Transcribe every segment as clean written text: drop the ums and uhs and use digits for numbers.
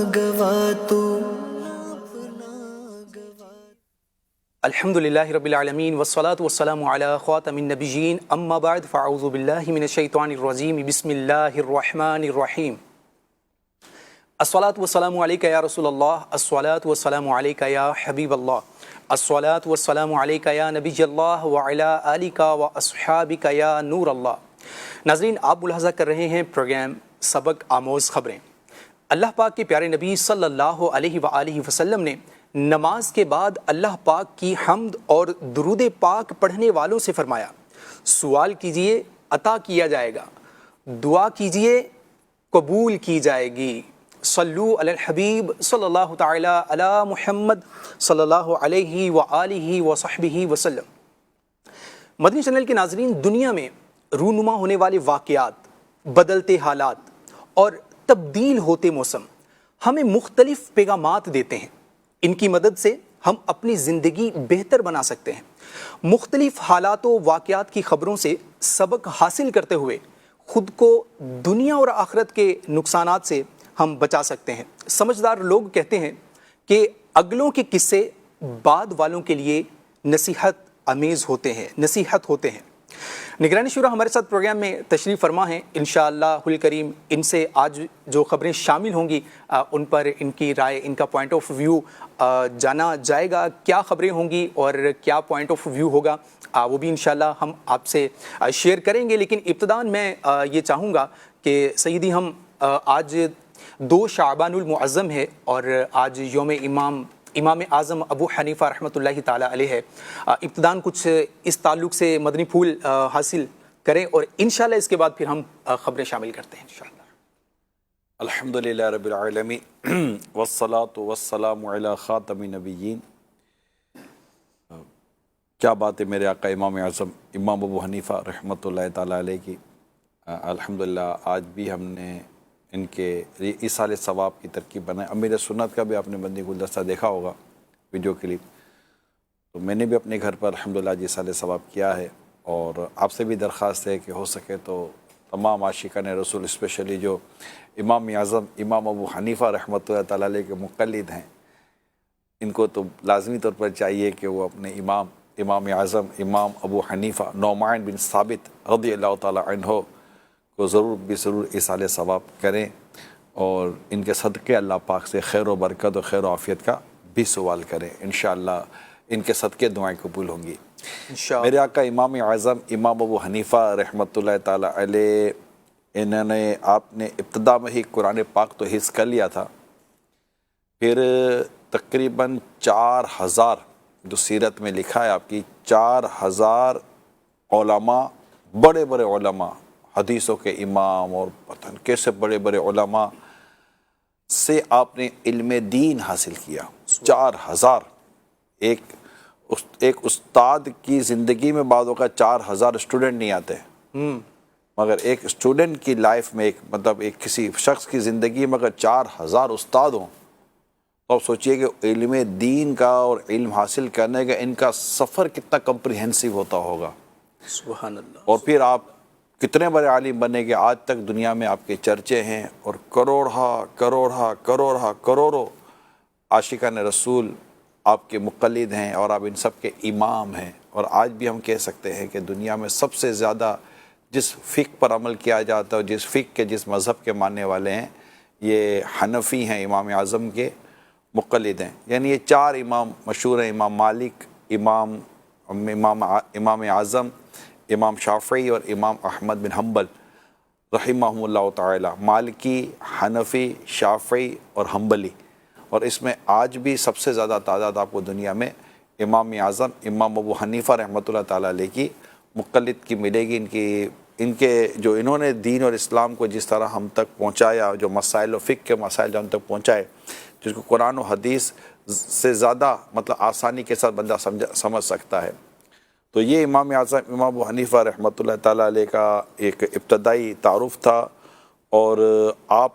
گواہ تو الحمدللہ رب العالمین والصلاة والسلام علی خاتم النبیین اما بعد فاعوذ باللہ من الشیطان الرجیم بسم اللہ الرحمن الرحیم الصلاة والسلام علیکہ یا رسول اللہ، الصلاة والسلام علیکہ یا حبیب اللہ، الصلاة والسلام علیکہ یا نبی اللہ وعلی آلکہ واصحابکہ یا نور اللہ۔ ناظرین، آپ ملاحظہ کر رہے ہیں پروگرام سبق آموز خبریں۔ اللہ پاک کے پیارے نبی صلی اللہ علیہ وآلہ وسلم نے نماز کے بعد اللہ پاک کی حمد اور درود پاک پڑھنے والوں سے فرمایا، سوال کیجئے عطا کیا جائے گا، دعا کیجئے قبول کی جائے گی۔ صلو علی الحبیب صلی اللہ تعالی علی محمد صلی اللہ علیہ وآلہ وصحبہ وسلم۔ مدنی چینل کے ناظرین، دنیا میں رونما ہونے والے واقعات، بدلتے حالات اور تبدیل ہوتے موسم ہمیں مختلف پیغامات دیتے ہیں۔ ان کی مدد سے ہم اپنی زندگی بہتر بنا سکتے ہیں۔ مختلف حالات و واقعات کی خبروں سے سبق حاصل کرتے ہوئے خود کو دنیا اور آخرت کے نقصانات سے ہم بچا سکتے ہیں۔ سمجھدار لوگ کہتے ہیں کہ اگلوں کے قصے بعد والوں کے لیے نصیحت ہوتے ہیں۔ نگرانی شورا ہمارے ساتھ پروگرام میں تشریف فرما ہیں، انشاءاللہ الکریم ان سے آج جو خبریں شامل ہوں گی ان پر ان کی رائے، ان کا پوائنٹ آف ویو جانا جائے گا۔ کیا خبریں ہوں گی اور کیا پوائنٹ آف ویو ہوگا وہ بھی انشاءاللہ ہم آپ سے شیئر کریں گے۔ لیکن ابتداً میں یہ چاہوں گا کہ سیدی، ہم آج 2 شعبان المعظم ہے اور آج یوم امام اعظم ابو حنیفہ رحمۃ اللہ تعالیٰ علیہ ہے۔ ابتداً کچھ اس تعلق سے مدنی پھول حاصل کریں اور انشاءاللہ اس کے بعد پھر ہم خبریں شامل کرتے ہیں انشاءاللہ۔ الحمدللہ رب العالمین والصلاة والسلام علی خاتم النبیین۔ کیا بات ہے میرے آقا امام اعظم امام ابو حنیفہ رحمۃ اللہ تعالیٰ علیہ کی۔ الحمدللہ آج بھی ہم نے ان کے ایصال ثواب کی ترکیب بنائے۔ امیر سنت کا بھی آپ نے بندی گلدستہ دیکھا ہوگا ویڈیو کلپ، تو میں نے بھی اپنے گھر پر الحمدللہ ایصال ثواب کیا ہے۔ اور آپ سے بھی درخواست ہے کہ ہو سکے تو تمام عاشقان رسول، اسپیشلی جو امام اعظم امام ابو حنیفہ رحمۃ اللہ تعالیٰ علیہ کے مقلد ہیں، ان کو تو لازمی طور پر چاہیے کہ وہ اپنے امام اعظم امام ابو حنیفہ نعمان بن ثابت رضی اللہ تعالیٰ عنہ کو ضرور ایصال ثواب کریں، اور ان کے صدقے اللہ پاک سے خیر و برکت و خیر و عافیت کا بھی سوال کریں۔ انشاءاللہ ان کے صدقے دعائیں قبول ہوں گی۔ میرے آقا امام اعظم امام ابو حنیفہ رحمۃ اللہ تعالیٰ علیہ، انہوں نے آپ نے ابتدا میں ہی قرآن پاک تو حفظ کر لیا تھا، پھر تقریباً 4000 جو سیرت میں لکھا ہے آپ کی 4000 علماء، بڑے بڑے علماء، حدیثوں کے امام اور پتہ نہیں کیسے بڑے بڑے علماء سے آپ نے علم دین حاصل کیا۔ 4000 ایک استاد کی زندگی میں بعض اوقات 4000 اسٹوڈنٹ نہیں آتے، مگر ایک اسٹوڈنٹ کی لائف میں ایک کسی شخص کی زندگی میں اگر 4000 استاد ہوں تو آپ سوچئے کہ علم دین کا اور علم حاصل کرنے کا ان کا سفر کتنا کمپریہنسو ہوتا ہوگا۔ سبحان اللہ۔ اور پھر آپ کتنے بڑے عالم بنے کہ آج تک دنیا میں آپ کے چرچے ہیں، اور کروڑوں عاشقان رسول آپ کے مقلد ہیں اور آپ ان سب کے امام ہیں۔ اور آج بھی ہم کہہ سکتے ہیں کہ دنیا میں سب سے زیادہ جس فقہ پر عمل کیا جاتا ہے، جس فقہ کے جس مذہب کے ماننے والے ہیں، یہ حنفی ہیں، امام اعظم کے مقلد ہیں۔ یعنی یہ 4 امام مشہور ہیں، امام مالک، امام اعظم، امام شافعی اور امام احمد بن حنبل رحمہم اللہ تعالی، مالکی، حنفی، شافعی اور حنبلی۔ اور اس میں آج بھی سب سے زیادہ تعداد آپ کو دنیا میں امام اعظم امام ابو حنیفہ رحمۃ اللہ تعالیٰ علیہ کی مقلد کی ملے گی۔ ان کے جو انہوں نے دین اور اسلام کو جس طرح ہم تک پہنچایا، جو مسائل و فقہ کے مسائل جو ہم تک پہنچائے، جس کو قرآن و حدیث سے زیادہ آسانی کے ساتھ بندہ سمجھ سکتا ہے، تو یہ امام اعظم امام ابو حنیفہ رحمۃ اللہ تعالیٰ علیہ کا ایک ابتدائی تعارف تھا۔ اور آپ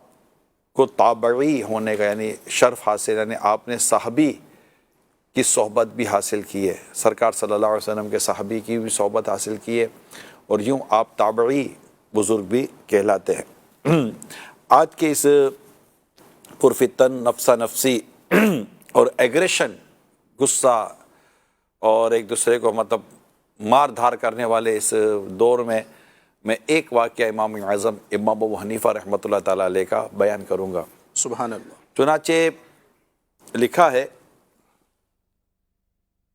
کو تابعی ہونے کا یعنی شرف حاصل، یعنی آپ نے صحابی کی صحبت بھی حاصل کی ہے، سرکار صلی اللہ علیہ وسلم کے صحابی کی بھی صحبت حاصل کی ہے، اور یوں آپ تابعی بزرگ بھی کہلاتے ہیں۔ آج کے اس پرفتن نفسا نفسی اور ایگریشن، غصہ اور ایک دوسرے کو مطلب مار دھار کرنے والے اس دور میں ایک واقعہ امام اعظم امام ابو حنیفہ رحمۃ اللہ تعالیٰ علیہ کا بیان کروں گا۔ سبحان اللہ۔ چنانچہ لکھا ہے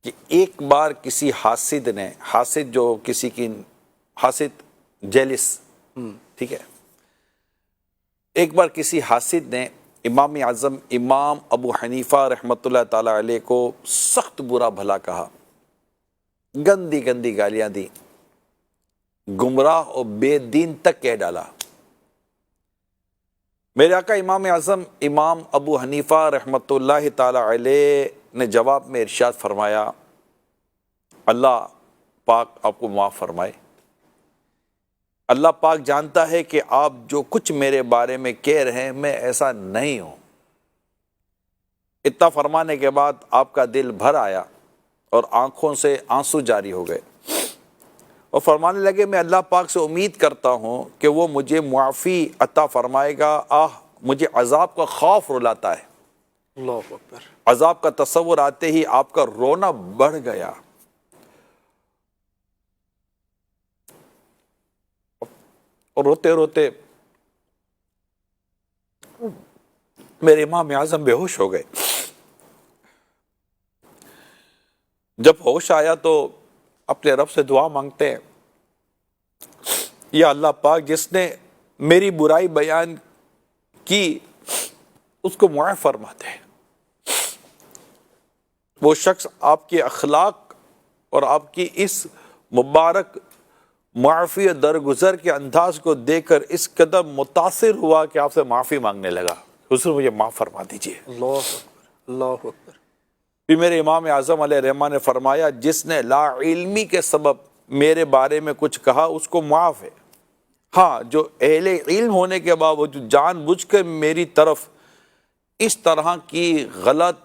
کہ ایک بار کسی حاسد نے، حاسد جو کسی کی، حاسد جیلس، ٹھیک ہے، ایک بار کسی حاسد نے امام اعظم امام ابو حنیفہ رحمۃ اللہ تعالیٰ علیہ کو سخت برا بھلا کہا، گندی گندی گالیاں دی، گمراہ اور بے دین تک کہہ ڈالا۔ میرے آقا امام اعظم امام ابو حنیفہ رحمۃ اللہ تعالیٰ علیہ نے جواب میں ارشاد فرمایا، اللہ پاک آپ کو معاف فرمائے، اللہ پاک جانتا ہے کہ آپ جو کچھ میرے بارے میں کہہ رہے ہیں میں ایسا نہیں ہوں۔ اتنا فرمانے کے بعد آپ کا دل بھر آیا اور آنکھوں سے آنسو جاری ہو گئے اور فرمانے لگے، میں اللہ پاک سے امید کرتا ہوں کہ وہ مجھے معافی عطا فرمائے گا، مجھے عذاب کا خوف رلاتا ہے۔ اللہ اکبر۔ عذاب کا تصور آتے ہی آپ کا رونا بڑھ گیا اور روتے روتے میرے امام اعظم بے ہوش ہو گئے۔ جب ہوش آیا تو اپنے رب سے دعا مانگتے ہیں، یا اللہ پاک جس نے میری برائی بیان کی اس کو معاف فرما دے۔ وہ شخص آپ کے اخلاق اور آپ کی اس مبارک معافی و درگزر کے انداز کو دیکھ کر اس قدر متاثر ہوا کہ آپ سے معافی مانگنے لگا، حضور مجھے معاف فرما دیجیے۔ اللہ اکبر، اللہ اکبر۔ پھر میرے امام اعظم علیہ الرحمٰن نے فرمایا، جس نے لا علمی کے سبب میرے بارے میں کچھ کہا اس کو معاف ہے، ہاں جو اہل علم ہونے کے باوجود جان بوجھ کر میری طرف اس طرح کی غلط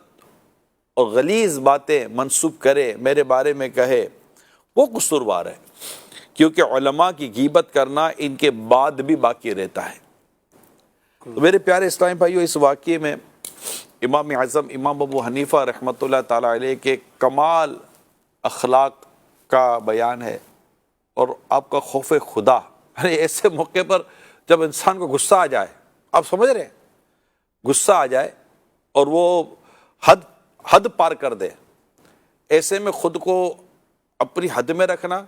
اور غلیظ باتیں منسوب کرے، میرے بارے میں کہے، وہ قصوروار ہے، کیونکہ علماء کی غیبت کرنا ان کے بعد بھی باقی رہتا ہے۔ تو میرے پیارے اسلامی بھائیو، اس واقعے میں امام اعظم امام ابو حنیفہ رحمۃ اللہ تعالیٰ علیہ کے کمال اخلاق کا بیان ہے اور آپ کا خوف خدا۔ ایسے موقع پر جب انسان کو غصہ آ جائے، آپ سمجھ رہے ہیں، غصہ آ جائے اور وہ حد پار کر دے، ایسے میں خود کو اپنی حد میں رکھنا،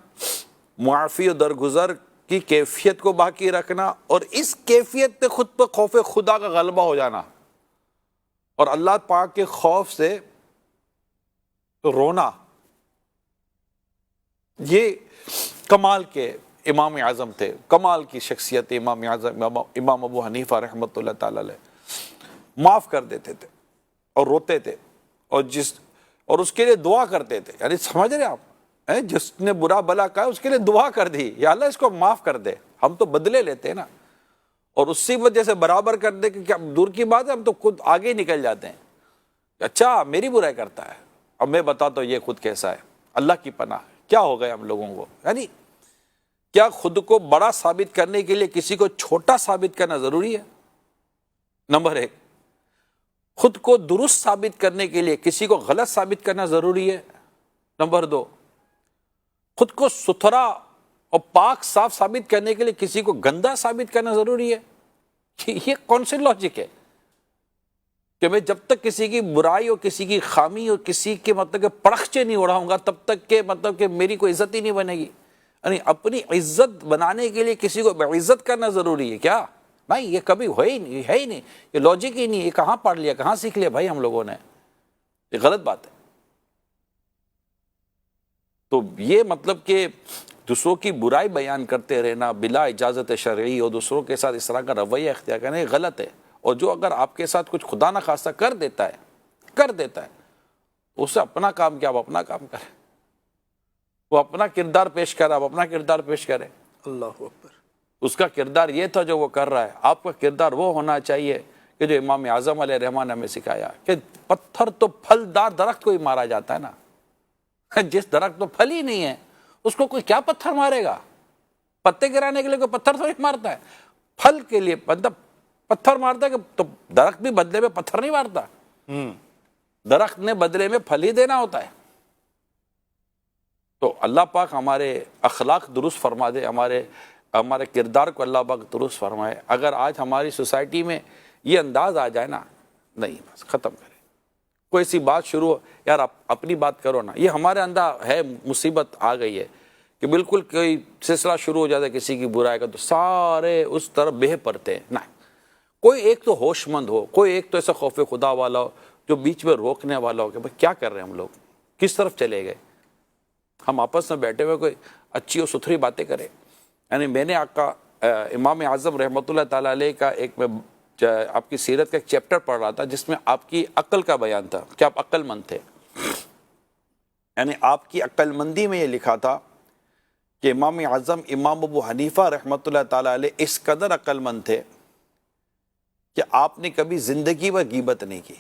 معافی و درگزر کی کیفیت کو باقی رکھنا، اور اس کیفیت پہ خود پر خوف خدا کا غلبہ ہو جانا اور اللہ پاک کے خوف سے رونا، یہ کمال کے امام اعظم تھے، کمال کی شخصیت امام اعظم امام ابو حنیفہ رحمۃ اللہ تعالی علیہ۔ معاف کر دیتے تھے اور روتے تھے اور اس کے لیے دعا کرتے تھے، یعنی سمجھ رہے آپ، جس نے برا بلا کہا اس کے لیے دعا کر دی، یا اللہ اس کو معاف کر دے۔ ہم تو بدلے لیتے ہیں نا، اور اسی وجہ سے برابر کر دے کہ کیا دور کی بات ہے، ہم تو خود آگے نکل جاتے ہیں، اچھا میری برائی کرتا ہے، اب میں بتاتا ہوں یہ خود کیسا ہے۔ اللہ کی پناہ کیا ہو گئے ہم لوگوں کو، یعنی کیا خود کو بڑا ثابت کرنے کے لیے کسی کو چھوٹا ثابت کرنا ضروری ہے؟ نمبر ایک، خود کو درست ثابت کرنے کے لیے کسی کو غلط ثابت کرنا ضروری ہے؟ نمبر دو، خود کو ستھرا اور پاک صاف ثابت کرنے کے لیے کسی کو گندا ثابت کرنا ضروری ہے؟ یہ کون سی لاجک ہے کہ میں جب تک کسی کی برائی اور کسی کی خامی اور کسی کے مطلب کہ پرخچے نہیں اڑاؤں گا تب تک کہ مطلب کہ میری کوئی عزت ہی نہیں بنے گی؟ یعنی اپنی عزت بنانے کے لیے کسی کو عزت کرنا ضروری ہے کیا؟ بھائی یہ کبھی ہے ہی نہیں، یہ لاجک ہی نہیں، یہ کہاں پڑھ لیا، کہاں سیکھ لیا بھائی ہم لوگوں نے؟ یہ غلط بات ہے۔ تو یہ مطلب کہ دوسروں کی برائی بیان کرتے رہنا بلا اجازت شرعی اور دوسروں کے ساتھ اس طرح کا رویہ اختیار کرنا یہ غلط ہے، اور جو اگر آپ کے ساتھ کچھ خدا نہ خواستہ کر دیتا ہے اس سے اپنا کام کیا، آپ اپنا کام کریں، وہ اپنا کردار پیش کرے، آپ اپنا کردار پیش کریں۔ اللہ اکبر۔ اس کا کردار یہ تھا جو وہ کر رہا ہے، آپ کا کردار وہ ہونا چاہیے کہ جو امام اعظم علیہ الرحمٰن نے ہمیں سکھایا کہ پتھر تو پھلدار درخت کو ہی مارا جاتا ہے نا، جس درخت تو پھل ہی نہیں ہے اس کو کوئی کیا پتھر مارے گا؟ پتے گرانے کے لیے کوئی پتھر تھوڑی مارتا ہے، پھل کے لیے مطلب پتھر مارتا ہے کہ تو درخت بھی بدلے میں پتھر نہیں مارتا، درخت نے بدلے میں پھل ہی دینا ہوتا ہے۔ تو اللہ پاک ہمارے اخلاق درست فرما دے، ہمارے کردار کو اللہ پاک درست فرمائے۔ اگر آج ہماری سوسائٹی میں یہ انداز آ جائے نا، نہیں بس ختم کرے، کوئی سی بات شروع ہو، یار آپ اپنی بات کرو نا، یہ ہمارے اندر ہے، مصیبت آ گئی ہے کہ بالکل کوئی سلسلہ شروع ہو جاتا ہے کسی کی برائی کا تو سارے اس طرف بہہ پڑتے ہیں۔ نہ، کوئی ایک تو ہوش مند ہو، کوئی ایک تو ایسا خوف خدا والا ہو جو بیچ میں روکنے والا ہو کہ بھئی کیا کر رہے ہیں ہم لوگ، کس طرف چلے گئے۔ ہم آپس میں بیٹھے ہوئے کوئی اچھی اور ستھری باتیں کریں۔ یعنی میں نے آقا امام اعظم رحمۃ اللہ تعالیٰ علیہ کا ایک میں آپ کی سیرت کا ایک چیپٹر پڑھ رہا تھا جس میں آپ کی عقل کا بیان تھا کہ آپ عقل مند تھے۔ یعنی آپ کی عقل مندی میں یہ لکھا تھا کہ امام اعظم امام ابو حنیفہ رحمۃ اللہ تعالیٰ علیہ اس قدر عقل مند تھے کہ آپ نے کبھی زندگی میں غیبت نہیں کی۔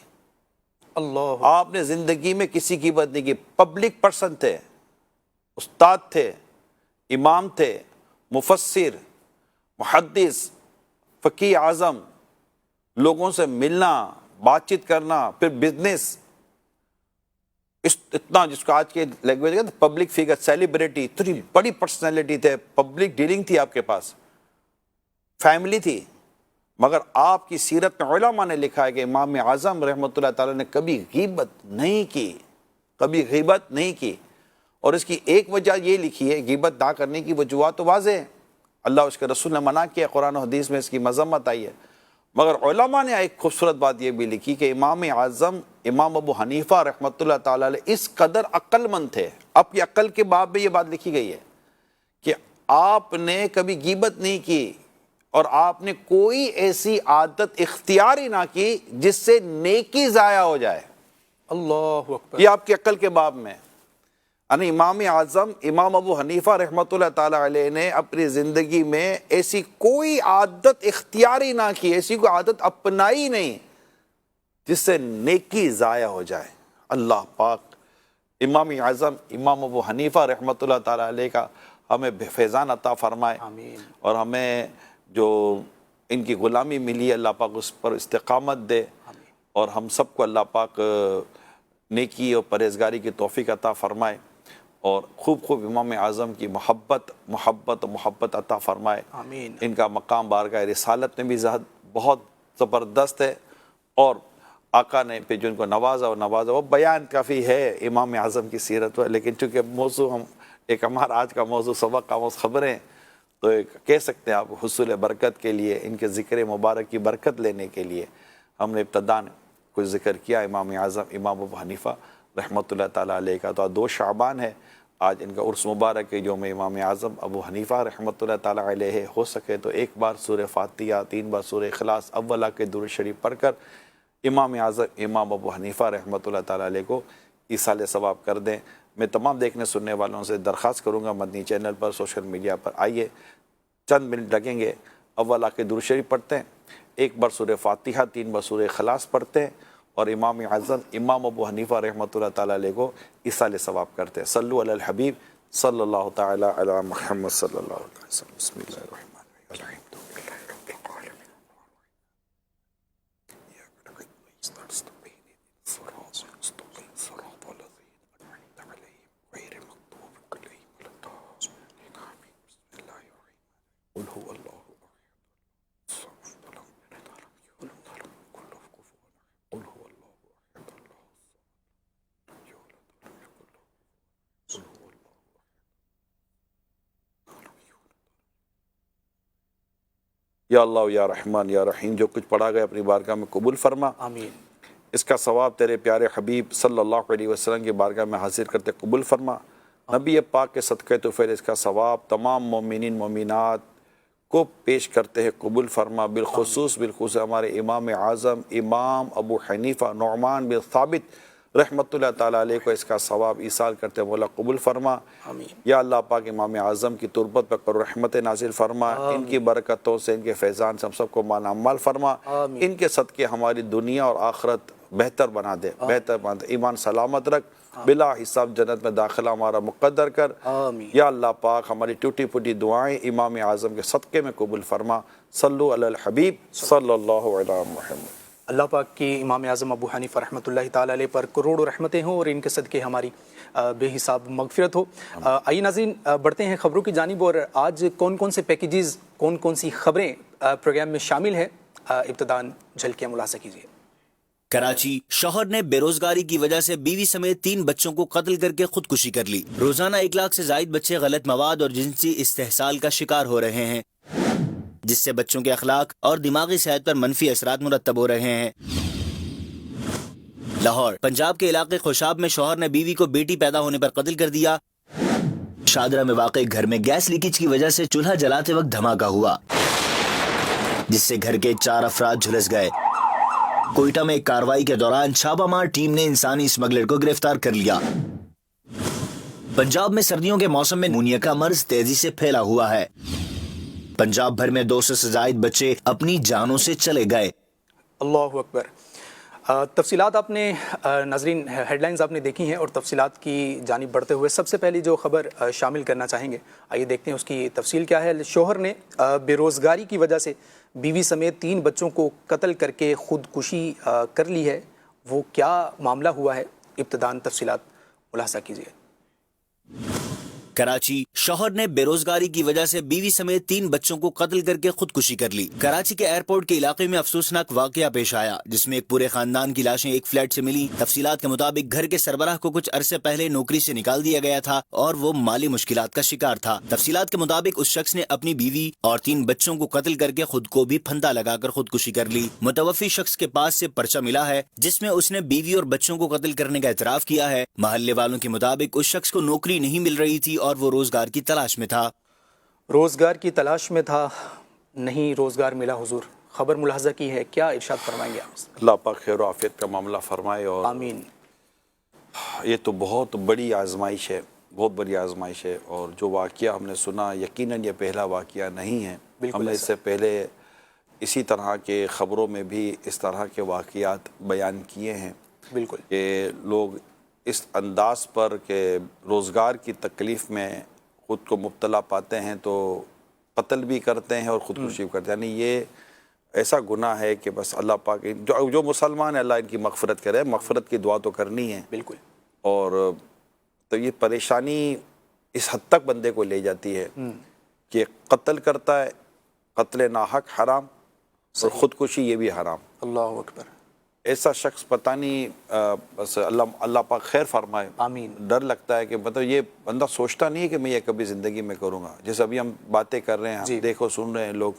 اللہ، آپ نے زندگی میں کسی کی غیبت نہیں کی، پبلک پرسن تھے، استاد تھے، امام تھے، مفسر، محدث، فقیہ اعظم، لوگوں سے ملنا، بات چیت کرنا، پھر بزنس، اتنا جس کو آج کے لینگویج ہے پبلک فگر، سیلیبریٹی، اتنی بڑی پرسنالٹی تھے، پبلک ڈیلنگ تھی آپ کے پاس، فیملی تھی۔ مگر آپ کی سیرت میں علماء نے لکھا ہے کہ امام اعظم رحمۃ اللہ تعالیٰ نے کبھی غیبت نہیں کی، کبھی غیبت نہیں کی۔ اور اس کی ایک وجہ یہ لکھی ہے، غیبت نہ کرنے کی وجوہات تو واضح ہیں، اللہ اس کے رسول نے منع کیا، قرآن و حدیث میں اس کی مذمت آئی ہے۔ مگر علماء نے ایک خوبصورت بات یہ بھی لکھی کہ امام اعظم امام ابو حنیفہ رحمۃ اللہ تعالیٰ علیہ اس قدر عقل مند تھے، اپنی عقل کے باب میں یہ بات لکھی گئی ہے کہ آپ نے کبھی غیبت نہیں کی اور آپ نے کوئی ایسی عادت اختیار ہی نہ کی جس سے نیکی ضائع ہو جائے۔ اللہ اکبر۔ یہ آپ کی عقل کے باب میں، یعنی امام اعظم امام ابو حنیفہ رحمۃ اللہ تعالیٰ علیہ نے اپنی زندگی میں ایسی کوئی عادت اختیاری نہ کی، ایسی کوئی عادت اپنائی نہیں جس سے نیکی ضائع ہو جائے۔ اللہ پاک امام اعظم امام ابو حنیفہ رحمۃ اللہ تعالیٰ علیہ کا ہمیں فیضان عطا فرمائے، آمین۔ اور ہمیں جو ان کی غلامی ملی اللہ پاک اس پر استقامت دے، اور ہم سب کو اللہ پاک نیکی اور پرہیزگاری کی توفیق عطا فرمائے، اور خوب خوب امام اعظم کی محبت عطا فرمائے۔ آمین۔ ان کا مقام بارگاہ رسالت میں بھی بہت زبردست ہے، اور آقا نے پہ جو ان کو نوازا وہ بیان کافی ہے امام اعظم کی سیرت میں، لیکن چونکہ موضوع ہمارا آج کا موضوع سبق کا خبریں، تو ایک کہہ سکتے ہیں آپ حصول برکت کے لیے، ان کے ذکر مبارک کی برکت لینے کے لیے ہم نے ابتداً کچھ ذکر کیا امام اعظم امام ابو حنیفہ رحمۃ اللہ تعالیٰ علیہ کا۔ تو 2 شعبان ہے آج ان کا عرس مبارک ہے، جو میں امام اعظم ابو حنیفہ رحمۃ اللہ تعالیٰ علیہ ہو سکے تو ایک بار سورہ فاتحہ، 3 بار سورہ اخلاص اولہ کے درود شریف پڑھ کر امام اعظم امام ابو حنیفہ رحمۃ اللہ تعالیٰ علیہ کو ایصال ثواب کر دیں۔ میں تمام دیکھنے سننے والوں سے درخواست کروں گا، مدنی چینل پر سوشل میڈیا پر آئیے، چند منٹ لگیں گے، اولہ کے درود شریف پڑھتے ہیں، ایک بار سورہ فاتحہ، 3 بار سورہ اخلاص پڑھتے ہیں، اور امام اعظم امام ابو حنیفہ رحمۃ اللہ تعالیٰ علیہ کو ایصال ثواب کرتے ہیں۔ صلو علی الحبیب صلی اللہ تعالیٰ علی محمد صلی اللہ علیہ وسلم۔ بسم اللہ الرحمن الرحیم۔ یا اللہ یا رحمان یا رحیم، جو کچھ پڑھا گیا اپنی بارگاہ میں قبول فرما، آمین۔ اس کا ثواب تیرے پیارے حبیب صلی اللہ علیہ وسلم کی بارگاہ میں حاضر کرتے قبول فرما۔ نبی پاک کے صدقے تو پھر اس کا ثواب تمام مومنین مومنات کو پیش کرتے ہیں قبول فرما، بالخصوص ہمارے امام اعظم امام ابو حنیفہ نعمان بن ثابت رحمۃ اللہ تعالیٰ علیہ کو اس کا ثواب ایصال کرتے مولا قبول فرما۔ آمین۔ یا اللہ پاک امام اعظم کی تربت پر کرو رحمت نازل فرما، ان کی برکتوں سے ان کے فیضان سے ہم سب کو مالا مال فرما، آمین۔ ان کے صدقے ہماری دنیا اور آخرت بہتر بنا دے، بہتر بنا دے، ایمان سلامت رکھ، بلا حساب جنت میں داخلہ ہمارا مقدر کر۔ آمین۔ یا اللہ پاک ہماری ٹوٹی پھوٹی دعائیں امام اعظم کے صدقے میں قبول فرما۔ صلو علی الحبیب صلی اللہ علیہ محمد۔ اللہ پاک کی امام اعظم ابو حنیفہ رحمۃ اللہ تعالیٰ علیہ پر کروڑوں رحمتیں ہوں اور ان کے صدقے ہماری بے حساب مغفرت ہو۔ آئیے ناظرین بڑھتے ہیں خبروں کی جانب، اور آج کون کون سے پیکیجز، کون کون سی خبریں پروگرام میں شامل ہیں، ابتداً جھلکیاں ملاحظہ کیجیے۔ کراچی، شوہر نے بے روزگاری کی وجہ سے بیوی سمیت 3 بچوں کو قتل کر کے خودکشی کر لی۔ روزانہ 1 لاکھ سے زائد بچے غلط مواد اور جنسی استحصال کا شکار ہو رہے ہیں، جس سے بچوں کے اخلاق اور دماغی صحت پر منفی اثرات مرتب ہو رہے ہیں۔ لاہور، پنجاب کے علاقے خوشاب میں شوہر نے بیوی کو بیٹی پیدا ہونے پر قتل کر دیا۔ شادرہ میں واقع گھر میں گیس لیکیج کی وجہ سے چولہا جلاتے وقت دھماکہ ہوا، جس سے گھر کے 4 افراد جھلس گئے۔ کوئٹہ میں ایک کارروائی کے دوران چھاپہ مار ٹیم نے انسانی اسمگلر کو گرفتار کر لیا۔ پنجاب میں سردیوں کے موسم میں نمونیا کا مرض تیزی سے پھیلا ہوا ہے۔ پنجاب بھر میں 200 سے زائد بچے اپنی جانوں سے چلے گئے۔ اللہ اکبر۔ تفصیلات آپ نے ناظرین ہیڈ لائنز آپ نے دیکھی ہیں، اور تفصیلات کی جانب بڑھتے ہوئے سب سے پہلی جو خبر شامل کرنا چاہیں گے، آئیے دیکھتے ہیں اس کی تفصیل کیا ہے۔ شوہر نے بے روزگاری کی وجہ سے بیوی سمیت 3 بچوں کو قتل کر کے خودکشی کر لی ہے۔ وہ کیا معاملہ ہوا ہے، ابتداً تفصیلات ملاحظہ کیجیے۔ کراچی، شوہر نے بے روزگاری کی وجہ سے بیوی سمیت 3 بچوں کو قتل کر کے خودکشی کر لی۔ کراچی کے ایئرپورٹ کے علاقے میں افسوسناک واقعہ پیش آیا، جس میں ایک پورے خاندان کی لاشیں ایک فلیٹ سے ملی۔ تفصیلات کے مطابق گھر کے سربراہ کو کچھ عرصے پہلے نوکری سے نکال دیا گیا تھا اور وہ مالی مشکلات کا شکار تھا۔ تفصیلات کے مطابق اس شخص نے اپنی بیوی اور 3 بچوں کو قتل کر کے خود کو بھی پھندا لگا کر خودکشی کر لی۔ متوفی شخص کے پاس سے پرچہ ملا ہے، جس میں اس نے بیوی اور بچوں کو قتل کرنے کا اعتراف کیا ہے۔ محلے والوں کے مطابق اس شخص کو نوکری نہیں مل رہی تھی اور وہ روزگار کی تلاش میں تھا۔ روزگار کی تلاش میں تھا، نہیں روزگار ملا۔ حضور خبر ملاحظہ کی ہے، کیا ارشاد فرمائیں گے آپ؟ اللہ پاک خیر و عافیت کا معاملہ فرمائے۔ اور آمین۔ یہ تو بہت بڑی آزمائش ہے، بہت بڑی آزمائش ہے، اور جو واقعہ ہم نے سنا یقیناً یہ پہلا واقعہ نہیں ہے۔ ہم نے اس سے پہلے اسی طرح کے خبروں میں بھی اس طرح کے واقعات بیان کیے ہیں، بالکل، کہ لوگ اس انداز پر کہ روزگار کی تکلیف میں خود کو مبتلا پاتے ہیں تو قتل بھی کرتے ہیں اور خودکشی بھی کرتے ہیں۔ یعنی یہ ایسا گناہ ہے کہ بس اللہ پاک جو مسلمان ہے اللہ ان کی مغفرت کرے، مغفرت کی دعا تو کرنی ہے۔ بالکل۔ اور تو یہ پریشانی اس حد تک بندے کو لے جاتی ہے کہ قتل کرتا ہے، قتل ناحق حرام، اور خودکشی یہ بھی حرام۔ اللہ اکبر۔ ایسا شخص پتہ نہیں، بس اللہ پاک خیر فرمائے۔ آمین۔ ڈر لگتا ہے کہ مطلب یہ بندہ سوچتا نہیں ہے کہ میں یہ کبھی زندگی میں کروں گا۔ جیسے ابھی ہم باتیں کر رہے ہیں، ہم دیکھو سن رہے ہیں، لوگ